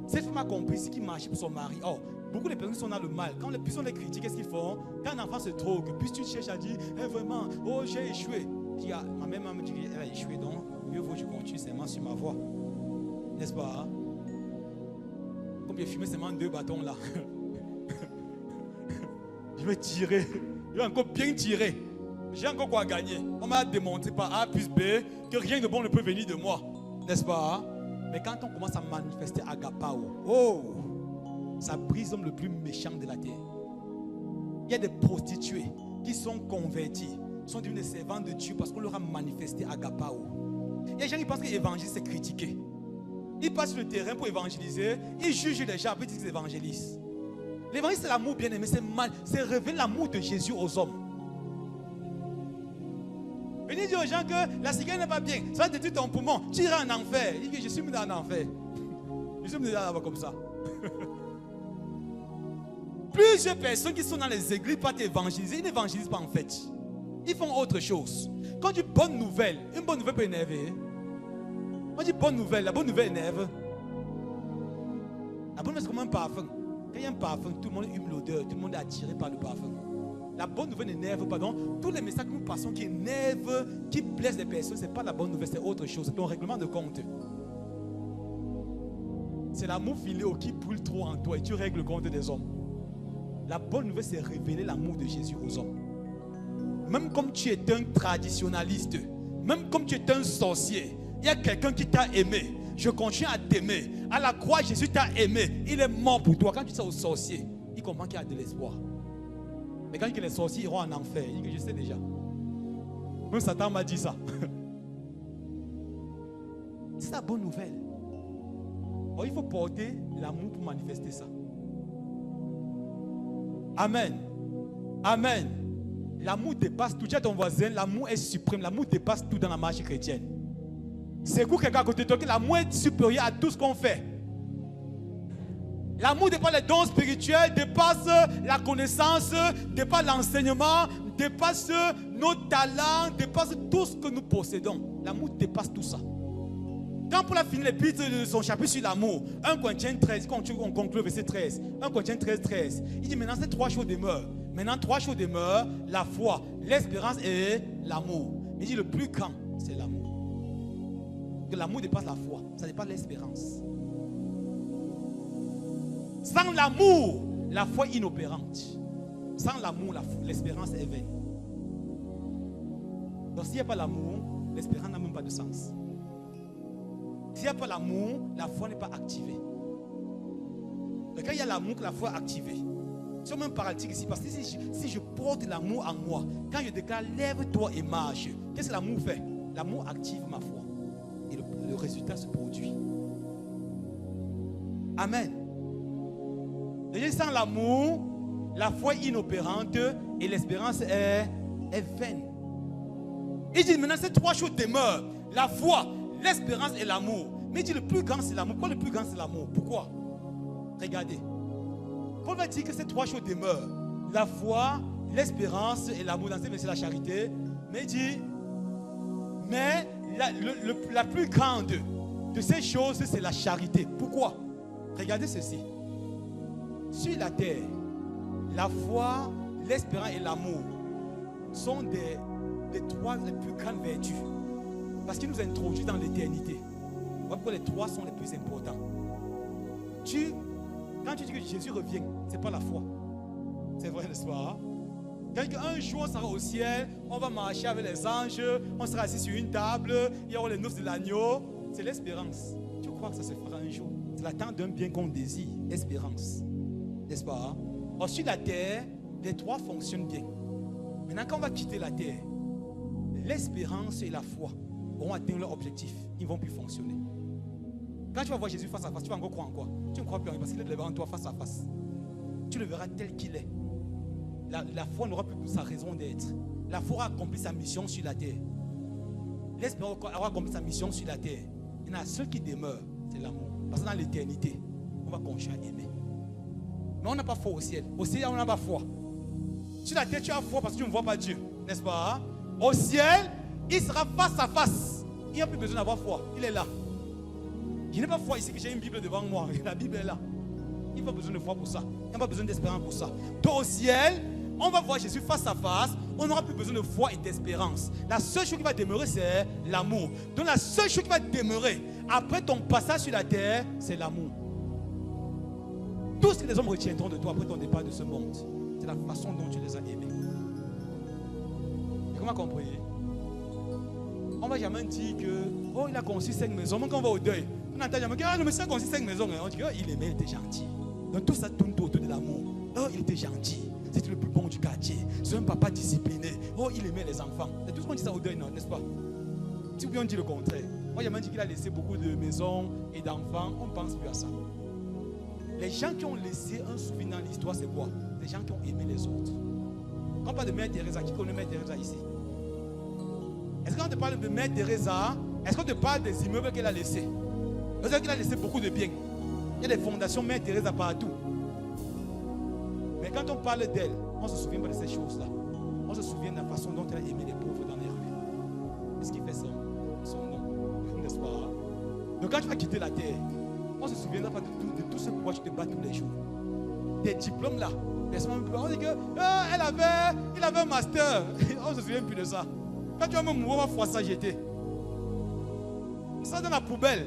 Cette femme a compris ce qui marchait pour son mari. Oh, beaucoup de personnes qui sont dans le mal, quand les personnes les critiquent, qu'est-ce qu'ils font? Quand un enfant se drogue, puis tu cherches à dire, vraiment, oh j'ai échoué. Tu dis, ah, ma mère me dit qu'elle a échoué, donc mieux vaut que je continue seulement sur ma voie. N'est-ce pas? Comme j'ai fumé seulement 2 bâtons là. Je vais tirer. Je vais encore bien tirer. J'ai encore quoi gagner. On m'a démontré par A plus B que rien de bon ne peut venir de moi. N'est-ce pas? Mais quand on commence à manifester agapao, oh, ça brise l'homme le plus méchant de la terre. Il y a des prostituées qui sont converties, sont devenues des servantes de Dieu parce qu'on leur a manifesté agapao. Il y a des gens qui pensent que l'évangile c'est critiquer. Ils passent sur le terrain pour évangéliser, ils jugent les gens, après ils disent qu'ils évangélisent. L'évangile c'est l'amour bien-aimé, c'est révéler l'amour de Jésus aux hommes. Venez dire aux gens que la cigarette n'est pas bien, ça va détruire ton poumon, tu iras en enfer. Il dit, je suis mis en enfer. Je suis mis là-bas comme ça. Plusieurs personnes qui sont dans les églises pas évangéliser, ils n'évangélisent pas en fait. Ils font autre chose. Quand on dit bonne nouvelle, une bonne nouvelle peut énerver. On dit bonne nouvelle, la bonne nouvelle énerve. La bonne nouvelle c'est comme un parfum. Quand il y a un parfum, tout le monde hume l'odeur, tout le monde est attiré par le parfum. La bonne nouvelle n'énerve pas. Donc, tous les messages que nous passons qui énervent, qui blessent les personnes, ce n'est pas la bonne nouvelle, c'est autre chose. C'est ton règlement de compte. C'est l'amour filéo qui brûle trop en toi et tu règles le compte des hommes. La bonne nouvelle, c'est révéler l'amour de Jésus aux hommes. Même comme tu es un traditionnaliste, même comme tu es un sorcier, il y a quelqu'un qui t'a aimé. Je continue à t'aimer. À la croix, Jésus t'a aimé. Il est mort pour toi. Quand tu dis ça aux sorciers, il comprend qu'il y a de l'espoir. Mais quand il dit que les sorciers iront en enfer, il dit que je sais déjà. Même Satan m'a dit ça. C'est la bonne nouvelle. Alors, il faut porter l'amour pour manifester ça. Amen. Amen. L'amour dépasse tout. Tu as ton voisin, l'amour est suprême. L'amour dépasse tout dans la marche chrétienne. C'est pour quelqu'un à côté de toi que l'amour est supérieur à tout ce qu'on fait. L'amour dépasse les dons spirituels, dépasse la connaissance, dépasse l'enseignement, dépasse nos talents, dépasse tout ce que nous possédons. L'amour dépasse tout ça. Quand Paul a fini l'épître de son chapitre sur l'amour, 1 Corinthiens 13, on conclut verset 13, 1 Corinthiens 13, 13, il dit maintenant ces trois choses demeurent. Maintenant trois choses demeurent, la foi, l'espérance et l'amour. Il dit le plus grand, c'est l'amour. Que l'amour dépasse la foi, ça dépasse l'espérance. Sans l'amour, la foi est inopérante. Sans l'amour, l'espérance est vaine. Donc s'il n'y a pas l'amour, l'espérance n'a même pas de sens. S'il n'y a pas l'amour, la foi n'est pas activée. Mais quand il y a l'amour, la foi est activée. Je suis même paralytique ici parce que si je porte l'amour en moi, quand je déclare lève-toi et marche, qu'est-ce que l'amour fait? L'amour active ma foi. Et le résultat se produit. Amen. Et sans l'amour, la foi est inopérante et l'espérance est vaine. Il dit maintenant ces trois choses demeurent. La foi, l'espérance et l'amour. Mais il dit le plus grand c'est l'amour. Pourquoi le plus grand c'est l'amour? Pourquoi? Regardez. Paul va dire que ces trois choses demeurent. La foi, l'espérance et l'amour. Dans ces versets, la charité. Mais il dit, mais la plus grande de ces choses, c'est la charité. Pourquoi? Regardez ceci. Sur la terre, la foi, l'espérance et l'amour sont des trois les plus grandes vertus. Parce qu'ils nous introduisent dans l'éternité. Voilà pourquoi les trois sont les plus importants. Quand tu dis que Jésus revient, ce n'est pas la foi. C'est vrai, n'est-ce pas? Quand un jour on sera au ciel, on va marcher avec les anges, on sera assis sur une table, il y aura les noces de l'agneau. C'est l'espérance. Tu crois que ça se fera un jour? C'est l'attente d'un bien qu'on désire. Espérance. N'est-ce pas? Or, sur la terre, les trois fonctionnent bien. Maintenant, quand on va quitter la terre, l'espérance et la foi auront atteint leur objectif. Ils ne vont plus fonctionner. Quand tu vas voir Jésus face à face, tu vas encore croire en quoi? Tu ne crois plus en lui parce qu'il est devant toi face à face. Tu le verras tel qu'il est. La foi n'aura plus sa raison d'être. La foi aura accompli sa mission sur la terre. L'espérance aura accompli sa mission sur la terre. Il y en a seul qui demeure, c'est l'amour. Parce que dans l'éternité, on va continuer à aimer. Mais on n'a pas foi au ciel. Au ciel, on n'a pas foi. Sur la terre, tu as foi parce que tu ne vois pas Dieu. N'est-ce pas? Au ciel, il sera face à face. Il n'y a plus besoin d'avoir foi. Il est là. Je n'ai pas foi ici que j'ai une Bible devant moi. La Bible est là. Il n'y a pas besoin de foi pour ça. Il n'y a pas besoin d'espérance pour ça. Donc au ciel, on va voir Jésus face à face. On n'aura plus besoin de foi et d'espérance. La seule chose qui va demeurer, c'est l'amour. Donc la seule chose qui va demeurer après ton passage sur la terre, c'est l'amour. Tout ce que les hommes retiendront de toi après ton départ de ce monde, c'est la façon dont tu les as aimés. Et comment comprenez? On ne va jamais dire que, oh, il a construit 5 maisons. Même quand on va au deuil, on entend jamais que, ah, le monsieur a construit 5 maisons. On dit que, oh, il aimait, il était gentil. Donc tout ça tourne autour de l'amour. Oh, il était gentil. C'était le plus bon du quartier. C'est un papa discipliné. Oh, il aimait les enfants. C'est tout ce qu'on dit ça au deuil, non, n'est-ce pas? Si on dit le contraire. Moi, j'ai même dit qu'il a laissé beaucoup de maisons et d'enfants. On ne pense plus à ça. Les gens qui ont laissé un souvenir dans l'histoire, c'est quoi? Les gens qui ont aimé les autres. Quand on parle de Mère Teresa, qui connaît Mère Teresa ici? Est-ce qu'on te parle de Mère Teresa? Est-ce qu'on te parle des immeubles qu'elle a laissés? Vous savez qu'elle a laissé beaucoup de biens. Il y a des fondations Mère Teresa partout. Mais quand on parle d'elle, on ne se souvient pas de ces choses-là. On se souvient de la façon dont elle a aimé les pauvres dans les rues. Est-ce qu'il fait son nom? N'est-ce pas? Donc quand tu vas quitter la terre, on ne se souviendra pas de tout ce pourquoi tu te bats tous les jours. Tes diplômes là, on dit que il avait un master. On ne se souvient plus de ça. Quand tu vas me mourir, on va faire ça jeter. Ça dans la poubelle.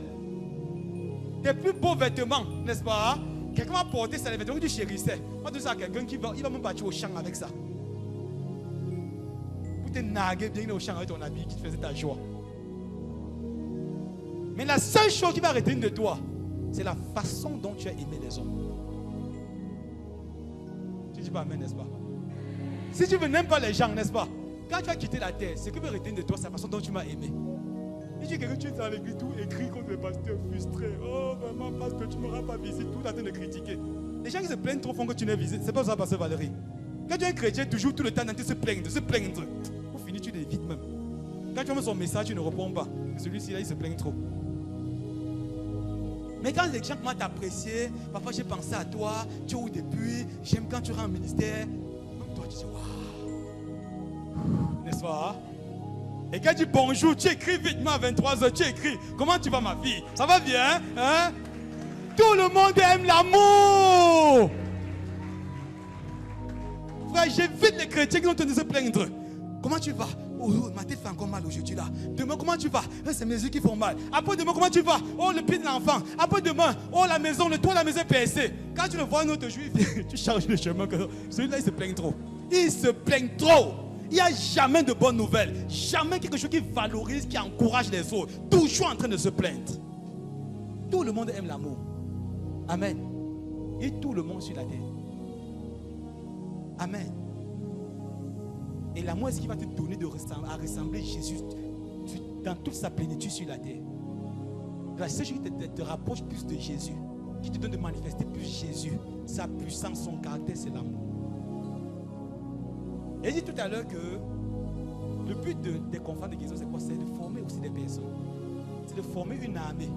Tes plus beaux vêtements, n'est-ce pas? Quelqu'un m'a porté ça, les vêtements que tu chérissais. On va donner ça à quelqu'un qui va, il va même partir au champ avec ça. Pour te narguer bien au champ avec ton ami qui te faisait ta joie. Mais la seule chose qui va retenir de toi, c'est la façon dont tu as aimé les hommes. Tu dis pas amen, n'est-ce pas? Si tu n'aimes pas les gens, n'est-ce pas? Quand tu as quitté la terre, ce qui va retenir de toi, c'est la façon dont tu m'as aimé. Et tu es quelqu'un, tu es dans l'église, tout écrit contre le pasteur, frustré. Oh, vraiment, pasteur, tu ne m'auras pas visité, tout en train de critiquer. Les gens qui se plaignent trop font que tu n'es visité. C'est pas ça, pasteur Valérie. Quand tu es un chrétien, toujours tout le temps, tu se plaindre. Pour finir, tu l'évites même. Quand tu envoies son message, tu ne réponds pas. Celui-ci, là, il se plaint trop. Mais quand les gens commencent à t'apprécier, parfois j'ai pensé à toi, tu es où depuis, j'aime quand tu rends au ministère. Même toi, tu dis waouh. N'est-ce pas? Et quand tu dis bonjour, tu écris vitement à 23h, tu écris. Comment tu vas ma fille? Ça va bien? Hein? Tout le monde aime l'amour. Frère, j'évite les chrétiens qui sont en train de se plaindre. Comment tu vas? Oh, ma tête fait encore mal aujourd'hui là. Demain, comment tu vas? C'est mes yeux qui font mal. Après demain, comment tu vas? Oh, le pied de l'enfant. Après demain, oh, la maison, le toit de la maison est percé. Quand tu le vois un autre jour, tu changes le chemin. Celui-là, il se plaint trop. Il se plaint trop. Il n'y a jamais de bonnes nouvelles. Jamais quelque chose qui valorise, qui encourage les autres. Toujours en train de se plaindre. Tout le monde aime l'amour. Amen. Et tout le monde sur la terre. Amen. Et l'amour, est ce qui va te donner à ressembler Jésus dans toute sa plénitude sur la terre. La seule chose qui te rapproche plus de Jésus, qui te donne de manifester plus Jésus, sa puissance, son caractère, c'est l'amour. Et j'ai dit tout à l'heure que le but des conférences de guérison, c'est quoi? C'est de former aussi des personnes. C'est de former une armée.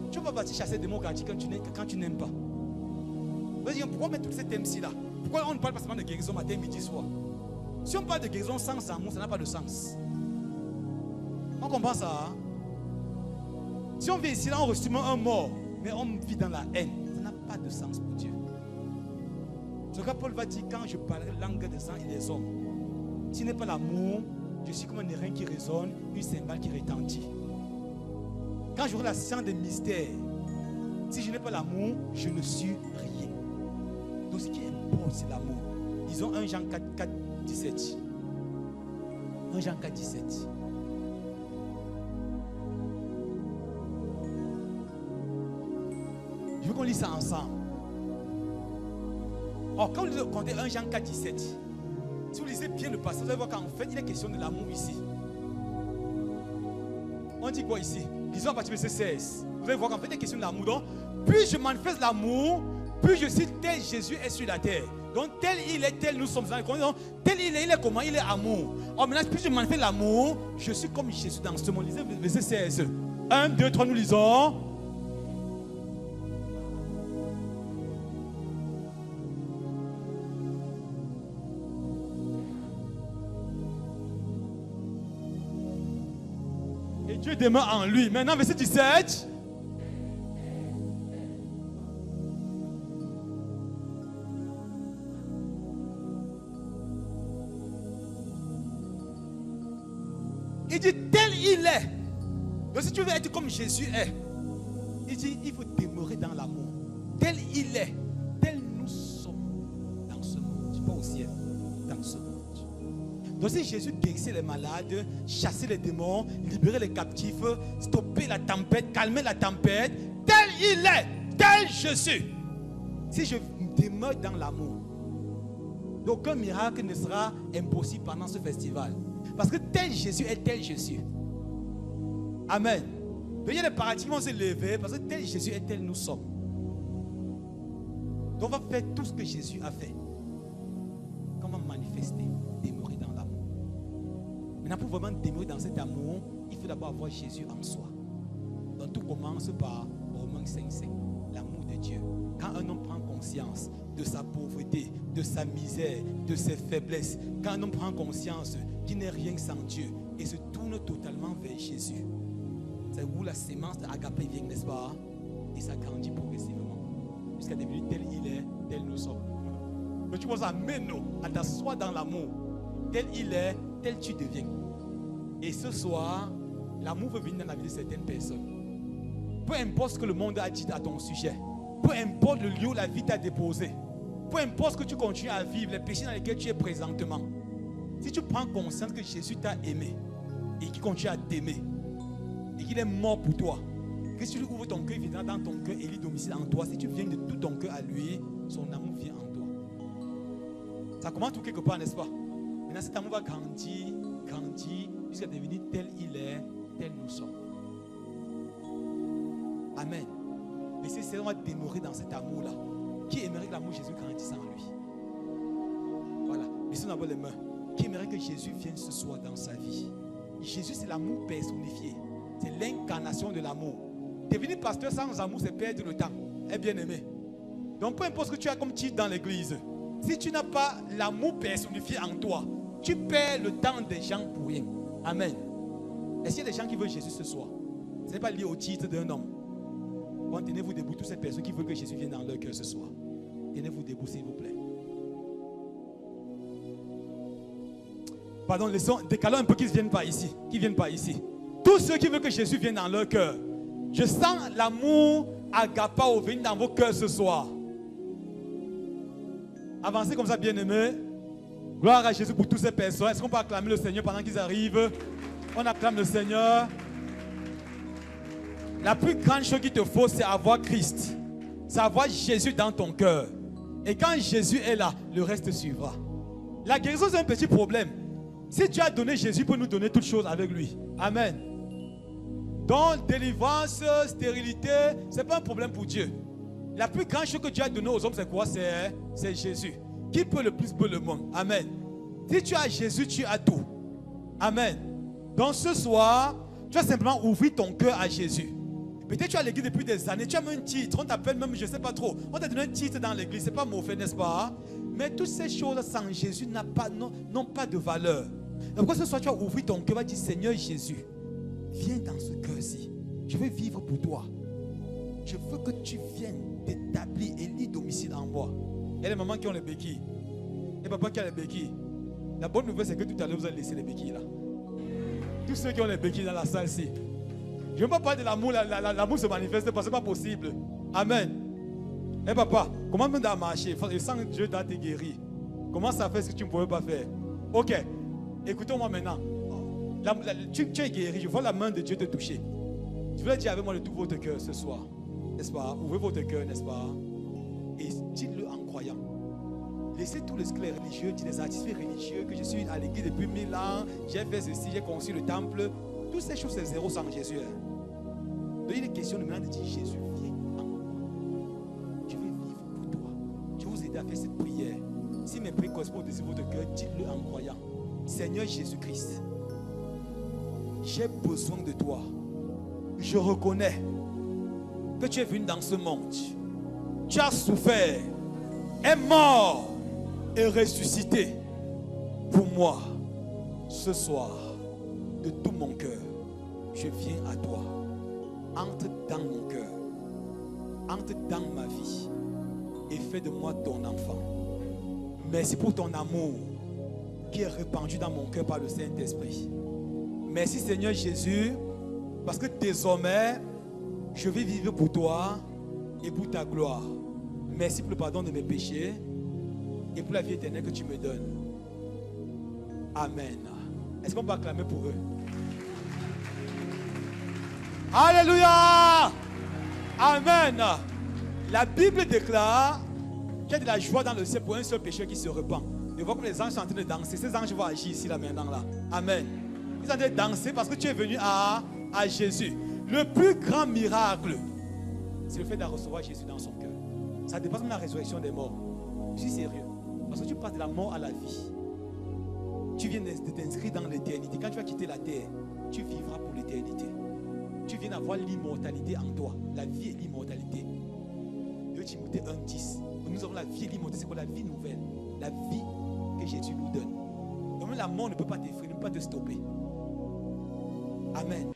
Tu ne vas pas partir chasser des démocratie quand tu n'aimes pas. Vas-y, pourquoi mettre tous ces thèmes-ci là? Pourquoi on ne parle pas seulement de guérison matin, midi, soir? Si on parle de guérison sans amour, ça n'a pas de sens. On comprend ça? Hein? Si on vient ici, là, on reçoit un mort, mais on vit dans la haine, ça n'a pas de sens pour Dieu. Ce que Paul va dire quand je parlerai langue des sang et des hommes. S'il n'est pas l'amour, je suis comme un airain qui résonne, une cymbale qui retentit. Quand j'aurai la science des mystères, si je n'ai pas l'amour, je ne suis rien. Donc ce qui importe, c'est l'amour. Disons 1 Jean 4, 17. 1 Jean 4, 17. Je veux qu'on lise ça ensemble. Or, quand vous comptez 1 Jean 4, 17, si vous lisez bien le passage, vous allez voir qu'en fait, il est question de l'amour ici. On dit quoi ici? Disons à partir de verset 16. Vous allez voir qu'en fait, il est question de l'amour. Donc, plus je manifeste l'amour, plus je suis tel Jésus est sur la terre. Donc, tel il est, tel nous sommes. Donc, tel il est comment? Il est amour. Or, maintenant, plus je manifeste l'amour, je suis comme Jésus dans ce monde. Lisez verset 16. 1, 2, 3, nous lisons. Et Dieu demeure en lui. Maintenant, verset 17. Il dit tel il est. Donc si tu veux être comme Jésus est, il dit il faut demeurer dans l'amour. Tel il est, tel nous sommes dans ce monde. Je ne dis pas au ciel, dans ce monde. Donc si Jésus guérissait les malades, chassait les démons, libérait les captifs, stoppait la tempête, calmait la tempête, tel il est, tel je suis. Si je demeure dans l'amour, aucun miracle ne sera impossible pendant ce festival. Parce que tel Jésus est tel je suis. Amen. Il y a des paradigmes qui vont se lever parce que tel Jésus est tel nous sommes. Donc on va faire tout ce que Jésus a fait. Comment manifester, demeurer dans l'amour. Maintenant pour vraiment demeurer dans cet amour, il faut d'abord avoir Jésus en soi. Donc tout commence par Romains 5:5, l'amour de Dieu. Quand un homme prend conscience de sa pauvreté, de sa misère, de ses faiblesses, quand un homme prend conscience qu'il n'est rien sans Dieu et se tourne totalement vers Jésus, c'est où la sémence d'Agapé vient, n'est-ce pas? Et ça grandit progressivement jusqu'à devenir tel il est, tel nous sommes. Mais tu vois, amène-nous à t'asseoir dans l'amour. Tel il est, tel tu deviens. Et ce soir, l'amour veut venir dans la vie de certaines personnes. Peu importe ce que le monde a dit à ton sujet, Peu importe le lieu où la vie t'a déposé, peu importe ce que tu continues à vivre, les péchés dans lesquels tu es présentement, si tu prends conscience que Jésus t'a aimé et qu'il continue à t'aimer et qu'il est mort pour toi, que si tu lui ouvres ton cœur, il viendra dans ton cœur et il domicile en toi. Si tu viens de tout ton cœur à lui, son amour vient en toi. Ça commence tout quelque part, n'est-ce pas? Maintenant, cet amour va grandir, jusqu'à devenir tel il est, tel nous sommes. Amen. Laissez seulement demeurer dans cet amour-là. Qui aimerait que l'amour de Jésus grandisse en lui? Voilà. Laissez-nous d'abord les mains. Qui aimerait que Jésus vienne ce soir dans sa vie? Jésus, c'est l'amour personnifié. C'est l'incarnation de l'amour. Devenir pasteur sans amour, c'est perdre le temps. Est bien aimé. Donc, peu importe ce que tu as comme titre dans l'église, si tu n'as pas l'amour personnifié en toi, tu perds le temps des gens pour rien. Amen. Est-ce qu'il y a des gens qui veulent Jésus ce soir? Ce n'est pas lié au titre d'un homme. Bon, tenez-vous debout, toutes ces personnes qui veulent que Jésus vienne dans leur cœur ce soir. Tenez-vous debout, s'il vous plaît. Pardon, décalons un peu qu'ils ne viennent pas ici. Qu'ils viennent pas ici. Tous ceux qui veulent que Jésus vienne dans leur cœur, je sens l'amour agapao venir dans vos cœurs ce soir. Avancez comme ça, bien-aimés. Gloire à Jésus pour toutes ces personnes. Est-ce qu'on peut acclamer le Seigneur pendant qu'ils arrivent? On acclame le Seigneur. La plus grande chose qu'il te faut, c'est avoir Christ. C'est avoir Jésus dans ton cœur. Et quand Jésus est là, le reste suivra. La guérison, c'est un petit problème. Si tu as donné Jésus, pour nous donner toutes choses avec lui. Amen. Donc, délivrance, stérilité, ce n'est pas un problème pour Dieu. La plus grande chose que Dieu a donnée aux hommes, c'est quoi? C'est Jésus. Qui peut le plus peut le monde? Amen. Si tu as Jésus, tu as tout. Amen. Donc ce soir, tu vas simplement ouvrir ton cœur à Jésus. Peut-être tu as l'église depuis des années, tu as même un titre, on t'appelle même, je ne sais pas trop. On t'a donné un titre dans l'église, ce n'est pas mauvais, n'est-ce pas? Mais toutes ces choses sans Jésus n'ont pas de valeur. Donc ce soir, tu vas ouvrir ton cœur, tu vas dire, Seigneur Jésus, viens dans ce cœur-ci. Je veux vivre pour toi. Je veux que tu viennes t'établir et lis domicile en moi. Et les mamans qui ont les béquilles, et papa qui a les béquilles. La bonne nouvelle, c'est que tout à l'heure, vous allez laisser les béquilles là. Tous ceux qui ont les béquilles dans la salle-ci. Je ne veux pas parler de l'amour, l'amour se manifeste parce que ce n'est pas possible. Amen. Et papa, comment tu as marché? Sans Dieu dans te guérir. Comment ça fait ce que tu ne pouvais pas faire? Ok, écoutez-moi maintenant. Tu es guéri, je vois la main de Dieu te toucher. Je voulais dire avec moi de tout votre cœur ce soir. N'est-ce pas? Ouvrez votre cœur, n'est-ce pas? Et dites-le en croyant. Laissez tous les sclés religieux, les artifices religieux, que je suis à l'église depuis 1000 ans, j'ai fait ceci, j'ai conçu le temple. Toutes ces choses, c'est zéro sans Jésus. Donc il est question de maintenant de dire, Jésus, viens en moi. Je vais vivre pour toi. Je vais vous aider à faire cette prière. Si mes prières correspondent à votre cœur, dites-le en croyant. Seigneur Jésus-Christ, j'ai besoin de toi. Je reconnais que tu es venu dans ce monde. Tu as souffert, est mort et ressuscité pour moi. Ce soir, de tout mon cœur, je viens à toi. Entre dans mon cœur, entre dans ma vie et fais de moi ton enfant. Merci pour ton amour qui est répandu dans mon cœur par le Saint-Esprit. Merci Seigneur Jésus, parce que désormais, je vais vivre pour toi et pour ta gloire. Merci pour le pardon de mes péchés et pour la vie éternelle que tu me donnes. Amen. Est-ce qu'on peut acclamer pour eux? Alléluia! Amen. La Bible déclare qu'il y a de la joie dans le ciel pour un seul pécheur qui se repent. Je vois comme les anges sont en train de danser. Ces anges vont agir ici, là, maintenant, là. Amen. Ils sont en train de danser parce que tu es venu à Jésus. Le plus grand miracle, c'est le fait de recevoir Jésus dans son cœur. Ça dépasse même la résurrection des morts. Je suis sérieux. Parce que tu passes de la mort à la vie. Tu viens de t'inscrire dans l'éternité. Quand tu vas quitter la terre, tu vivras pour l'éternité. Tu viens d'avoir l'immortalité en toi. La vie et l'immortalité. 2 Timothée 1:10. Nous avons la vie et l'immortalité. C'est quoi la vie nouvelle? La vie que Jésus nous donne. Donc même la mort ne peut pas t'effrayer, ne peut pas te stopper. Amen.